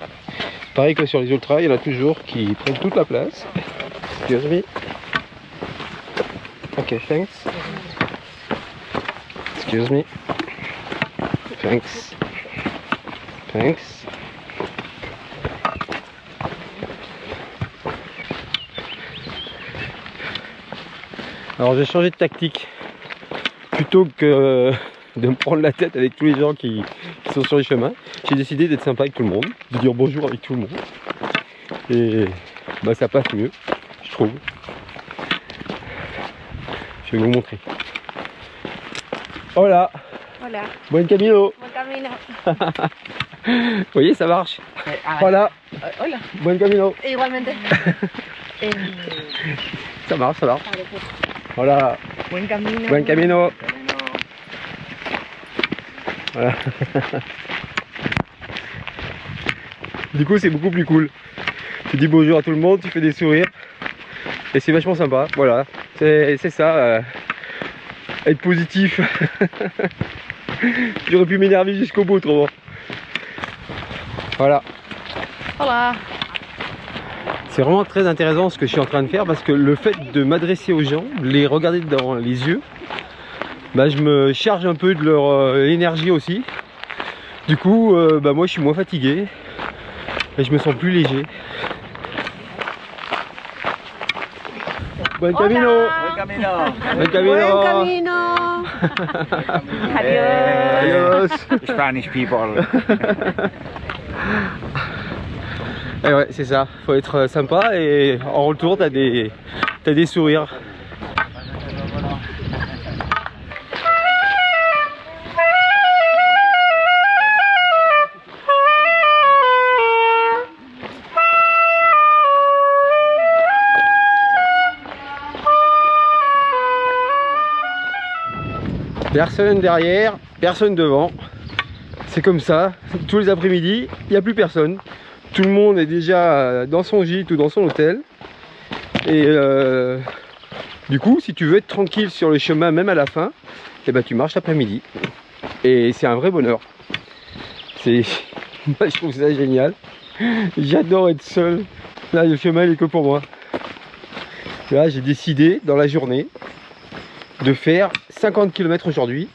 pareil que sur les ultras, il y en a toujours qui prennent toute la place. Excuse me. Ok, thanks. Excuse me. Thanks. Thanks. Alors j'ai changé de tactique. Plutôt que de me prendre la tête avec tous les gens qui sont sur les chemins, j'ai décidé d'être sympa avec tout le monde, de dire bonjour avec tout le monde. Et bah ça passe mieux, je trouve. Je vais vous montrer. Hola. Hola. Buen camino. Buen camino. Vous voyez, ça marche. Voilà. Hola. Buen camino. Igualmente. Ça marche, ça marche. Voilà. Buen camino. Buen camino. Voilà. Du coup, c'est beaucoup plus cool. Tu dis bonjour à tout le monde, tu fais des sourires. Et c'est vachement sympa. Voilà. C'est ça. Être positif. J'aurais pu m'énerver jusqu'au bout autrement. Voilà. Hola. C'est vraiment très intéressant ce que je suis en train de faire parce que le fait de m'adresser aux gens, de les regarder dans les yeux, bah, je me charge un peu de leur énergie aussi. Du coup, bah, moi je suis moins fatigué et je me sens plus léger. Buen camino. Buen camino. Buen camino. Buen camino. Adios. Spanish people. Et ouais, c'est ça, faut être sympa et en retour t'as des sourires. Personne derrière, personne devant. C'est comme ça, tous les après-midi, il n'y a plus personne. Tout le monde est déjà dans son gîte ou dans son hôtel. Et du coup, si tu veux être tranquille sur le chemin, même à la fin, eh ben, tu marches l'après-midi. Et c'est un vrai bonheur. Moi, je trouve ça génial. J'adore être seul. Là, le chemin, il est que pour moi. Là, j'ai décidé, dans la journée, de faire 50 km aujourd'hui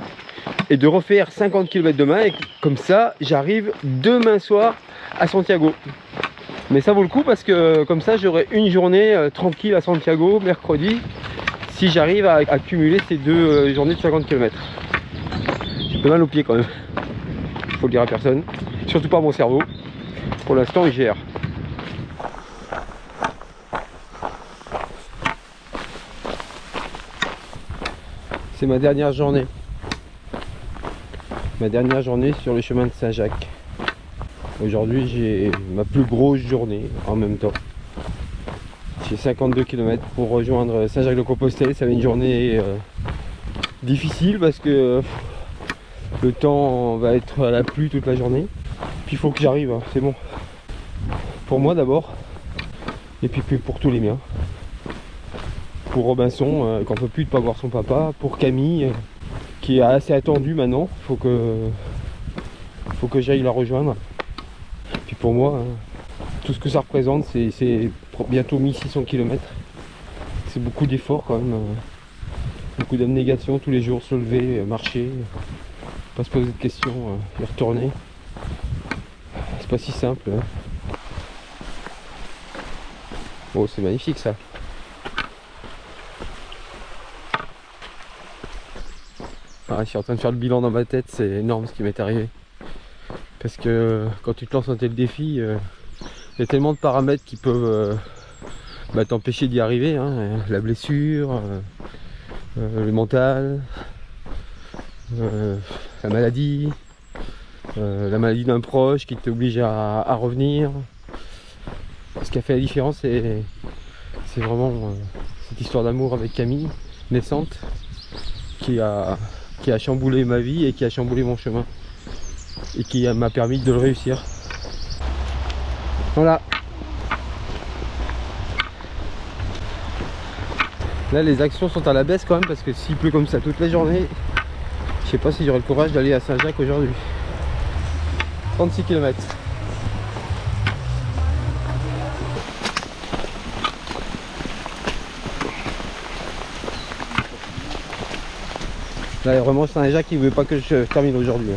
et de refaire 50 km demain. Et comme ça, j'arrive demain soir à Santiago. Mais ça vaut le coup parce que comme ça, j'aurai une journée tranquille à Santiago, mercredi, si j'arrive à accumuler ces 2 journées de 50 km. J'ai peu mal aux pieds quand même. Faut le dire à personne. Surtout pas à mon cerveau. Pour l'instant, il gère. C'est ma dernière journée. Ma dernière journée sur le chemin de Saint-Jacques. Aujourd'hui, j'ai ma plus grosse journée en même temps. J'ai 52 km pour rejoindre Saint-Jacques-de-Compostelle. Ça va être une journée difficile parce que le temps va être à la pluie toute la journée. Puis il faut que j'arrive, hein, c'est bon. Pour moi d'abord, et puis pour tous les miens. Pour Robinson, qui n'en peut plus de ne pas voir son papa. Pour Camille, qui est assez attendue maintenant. Faut que j'aille la rejoindre. Puis pour moi, tout ce que ça représente, c'est bientôt 1600 km. C'est beaucoup d'efforts quand même. Beaucoup d'abnégation tous les jours, se lever, marcher. Pas se poser de questions, y retourner. C'est pas si simple. Hein. Oh, c'est magnifique ça. Ah, je suis en train de faire le bilan dans ma tête, c'est énorme ce qui m'est arrivé. Parce que quand tu te lances un tel défi, il y a tellement de paramètres qui peuvent t'empêcher d'y arriver. Hein. La blessure, le mental, la maladie d'un proche qui t'oblige à revenir. Ce qui a fait la différence, c'est vraiment cette histoire d'amour avec Camille, naissante, qui a chamboulé ma vie et qui a chamboulé mon chemin. Et qui m'a permis de le réussir. Voilà. Là, les actions sont à la baisse quand même parce que s'il pleut comme ça toute la journée, je sais pas si j'aurai le courage d'aller à Saint-Jacques aujourd'hui. 36 km. Là, vraiment, Saint-Jacques, il veut pas que je termine aujourd'hui.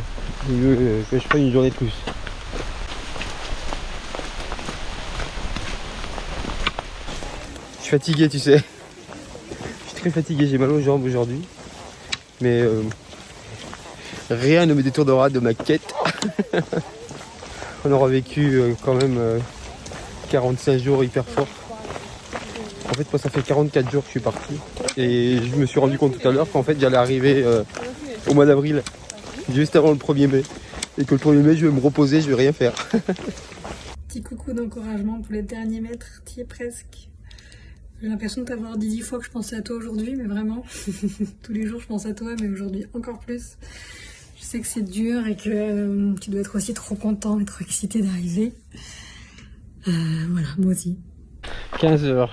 Il veut que je prenne une journée de plus. Je suis fatigué, tu sais. Je suis très fatigué, j'ai mal aux jambes aujourd'hui. Mais rien ne me détournera de ma quête. On aura vécu quand même 45 jours hyper forts. En fait, moi, ça fait 44 jours que je suis parti. Et je me suis rendu compte tout à l'heure qu'en fait, j'allais arriver au mois d'avril. Juste avant le 1er mai. Et que le 1er mai, je vais me reposer, je vais rien faire. Petit coucou d'encouragement pour les derniers mètres, t'y es presque. J'ai l'impression de t'avoir dit 10 fois que je pensais à toi aujourd'hui, mais vraiment, tous les jours je pense à toi, mais aujourd'hui encore plus. Je sais que c'est dur et que tu dois être aussi trop content et trop excité d'arriver. Voilà, moi aussi. 15h.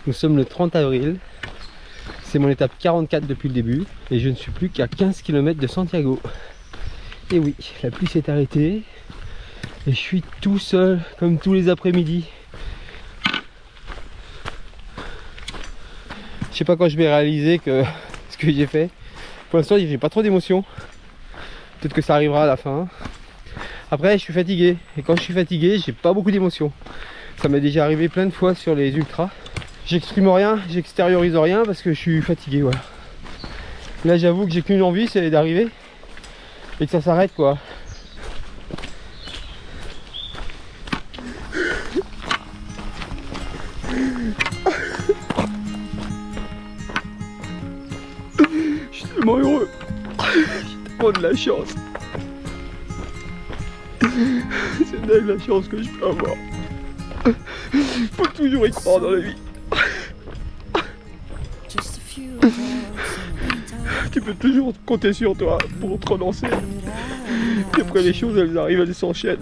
Nous sommes le 30 avril. C'est mon étape 44 depuis le début et je ne suis plus qu'à 15 km de Santiago. Et oui, la pluie s'est arrêtée et je suis tout seul comme tous les après-midi. Je sais pas quand je vais réaliser que ce que j'ai fait. Pour l'instant, j'ai pas trop d'émotions. Peut-être que ça arrivera à la fin. Après, je suis fatigué et quand je suis fatigué, j'ai pas beaucoup d'émotions. Ça m'est déjà arrivé plein de fois sur les ultras. J'exprime rien, j'extériorise rien parce que je suis fatigué, voilà. Là, j'avoue que j'ai qu'une envie, c'est d'arriver et que ça s'arrête, quoi. Je suis tellement heureux. J'ai tellement de la chance. C'est dingue la chance que je peux avoir. Faut toujours y croire dans la vie. Tu peux toujours compter sur toi pour te relancer. Puis après les choses elles arrivent, elles s'enchaînent.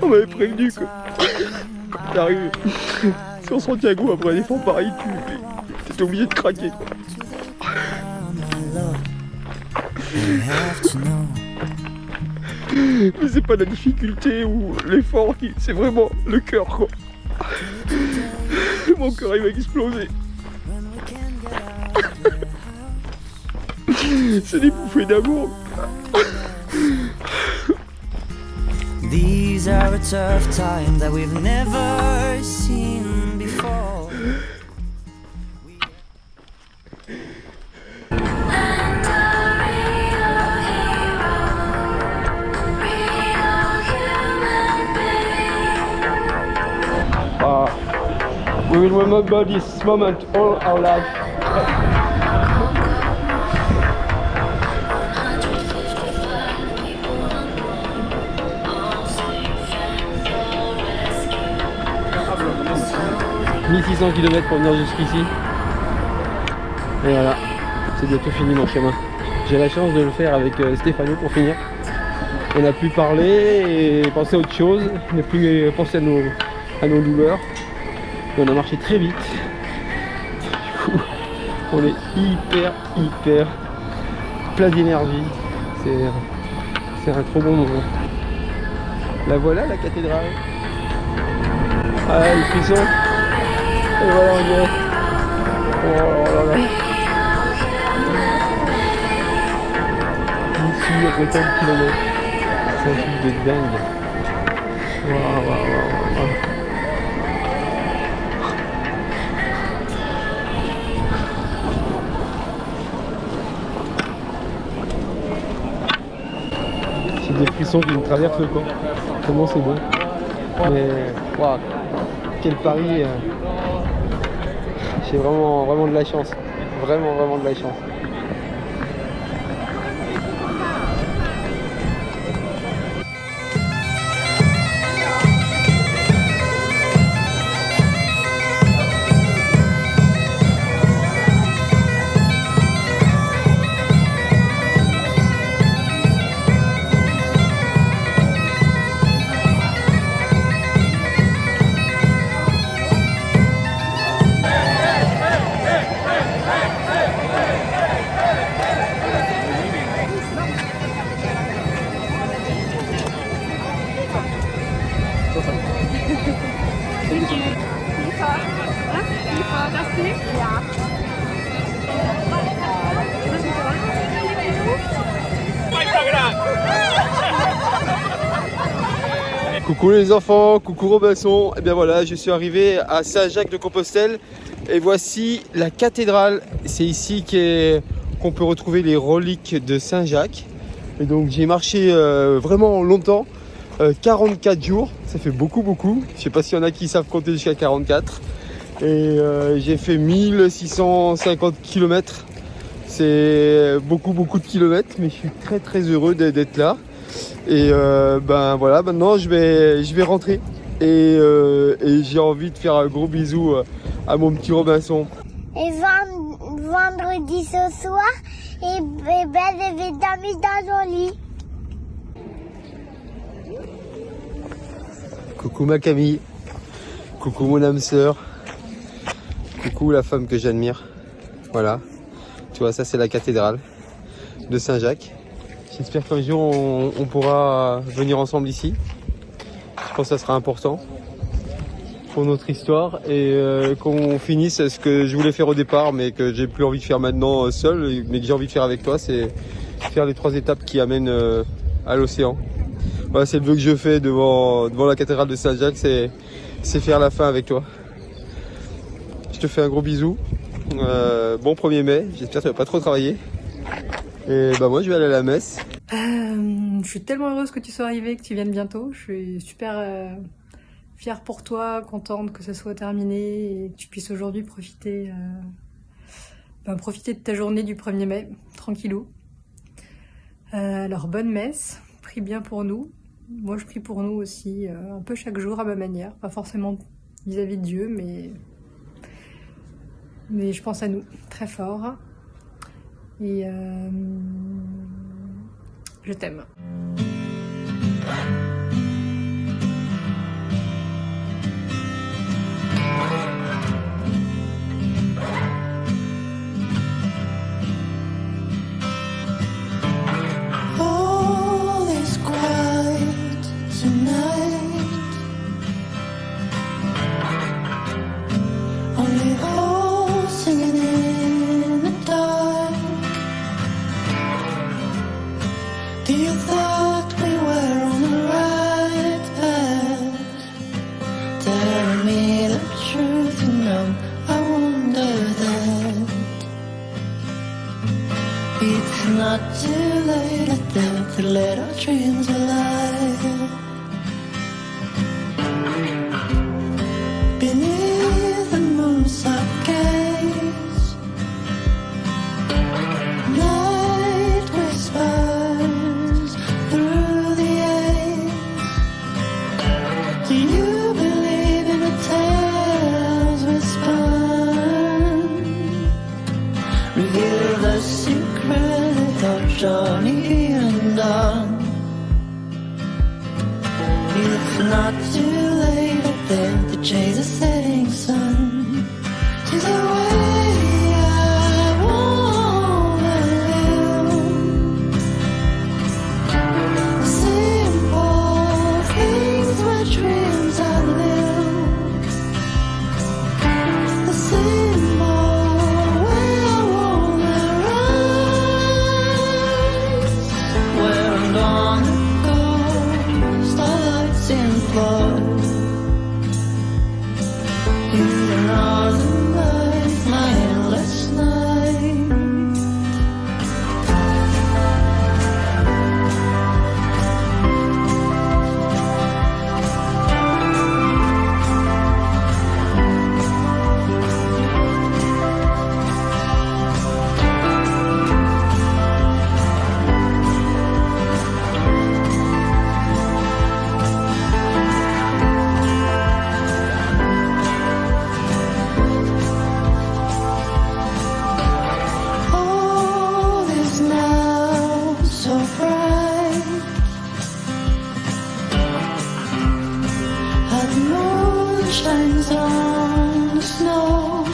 On m'avait prévenu que quand t'arrives sur Santiago après un effort pareil, t'es obligé de craquer quoi. Mais c'est pas la difficulté ou l'effort qui... c'est vraiment le cœur quoi. Mon cœur il va exploser. C'est des bouffées d'amour. These are a tough times that we've never seen before. We will remember this moment all our life. « 1600 km pour venir jusqu'ici. Et voilà, c'est bientôt fini mon chemin. J'ai la chance de le faire avec Stéphano pour finir. On a pu parler et penser à autre chose, ne plus penser à nos douleurs. Et on a marché très vite. Du coup, on est hyper plein d'énergie. C'est un trop bon moment. La voilà la cathédrale. Ah, les frissons. Et voilà on dirait. Oh là là. Ici après tant de kilomètres. C'est un truc de dingue. Waouh. J'ai des frissons qui me traversent le corps. Comment c'est beau. Mais waouh, quel pari. J'ai vraiment de la chance. Vraiment de la chance. Coucou les enfants, coucou Robinson. Et bien voilà, je suis arrivé à Saint-Jacques-de-Compostelle et voici la cathédrale. C'est ici qu'on peut retrouver les reliques de Saint-Jacques. Et donc j'ai marché vraiment longtemps, 44 jours, ça fait beaucoup. Je sais pas s'il y en a qui savent compter jusqu'à 44. Et j'ai fait 1650 km. C'est beaucoup de kilomètres, mais je suis très heureux d'être là. Et ben voilà, maintenant je vais rentrer et j'ai envie de faire un gros bisou à mon petit Robinson. Et vendredi ce soir, et ben je vais dormir dans son lit. Coucou ma Camille, coucou mon âme sœur, coucou la femme que j'admire. Voilà, tu vois, ça c'est la cathédrale de Saint-Jacques. J'espère qu'un jour on pourra venir ensemble ici. Je pense que ça sera important pour notre histoire et qu'on finisse ce que je voulais faire au départ mais que j'ai plus envie de faire maintenant seul, mais que j'ai envie de faire avec toi, c'est faire les 3 étapes qui amènent à l'océan. Voilà, c'est le vœu que je fais devant la cathédrale de Saint-Jacques, c'est faire la fin avec toi. Je te fais un gros bisou. Bon 1er mai, j'espère que tu vas pas trop travailler. Et bah moi je vais aller à la messe. Je suis tellement heureuse que tu sois arrivée, que tu viennes bientôt. Je suis super fière pour toi, contente que ça soit terminé et que tu puisses aujourd'hui profiter de ta journée du 1er mai, tranquillou. Alors bonne messe, prie bien pour nous. Moi je prie pour nous aussi, un peu chaque jour à ma manière, pas forcément vis-à-vis de Dieu, mais je pense à nous très fort. Et je t'aime. All is quiet tonight. Only all singing in the dark. Do you thought we were on the right path? Tell me the truth, you know I wonder that. It's not too late, I think, to let our dreams alive. Beneath the moon's gaze, night whispers through the air. Do you believe in the tales we spun? Reveal the secret of Johnny and Dawn. It's not too late, I think, to chase a setting sun. To the way I wanna live. Simple things were dreams I live. The symbol where I wanna rise. Where I'm gonna go, starlights in flood. You know the light, my endless night. All is now so bright. How the moon shines on the snow.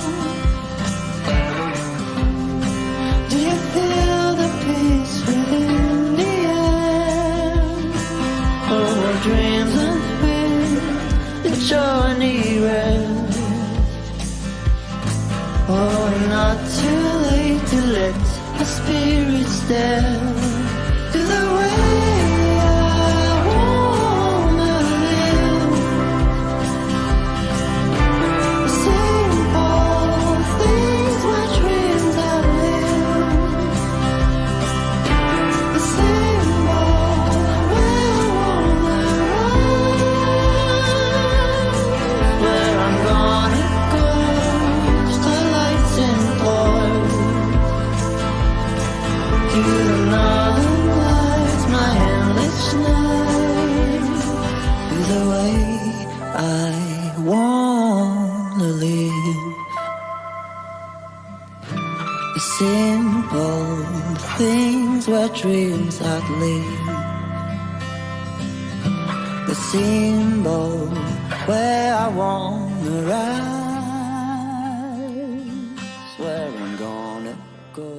Do you feel the peace within the air? Oh, dreams unfilled, the journey rest. Oh, not too late to let my spirits dare to the way I wanna live. Simple things were dreams I live. The symbol where I wanna rise. Where I'm gonna go, starlights in glory. To the northern lights, my endless night. To the way I wanna live. The simple things were dreams I'd live. The symbol where I wanna rise. Where I'm gonna go.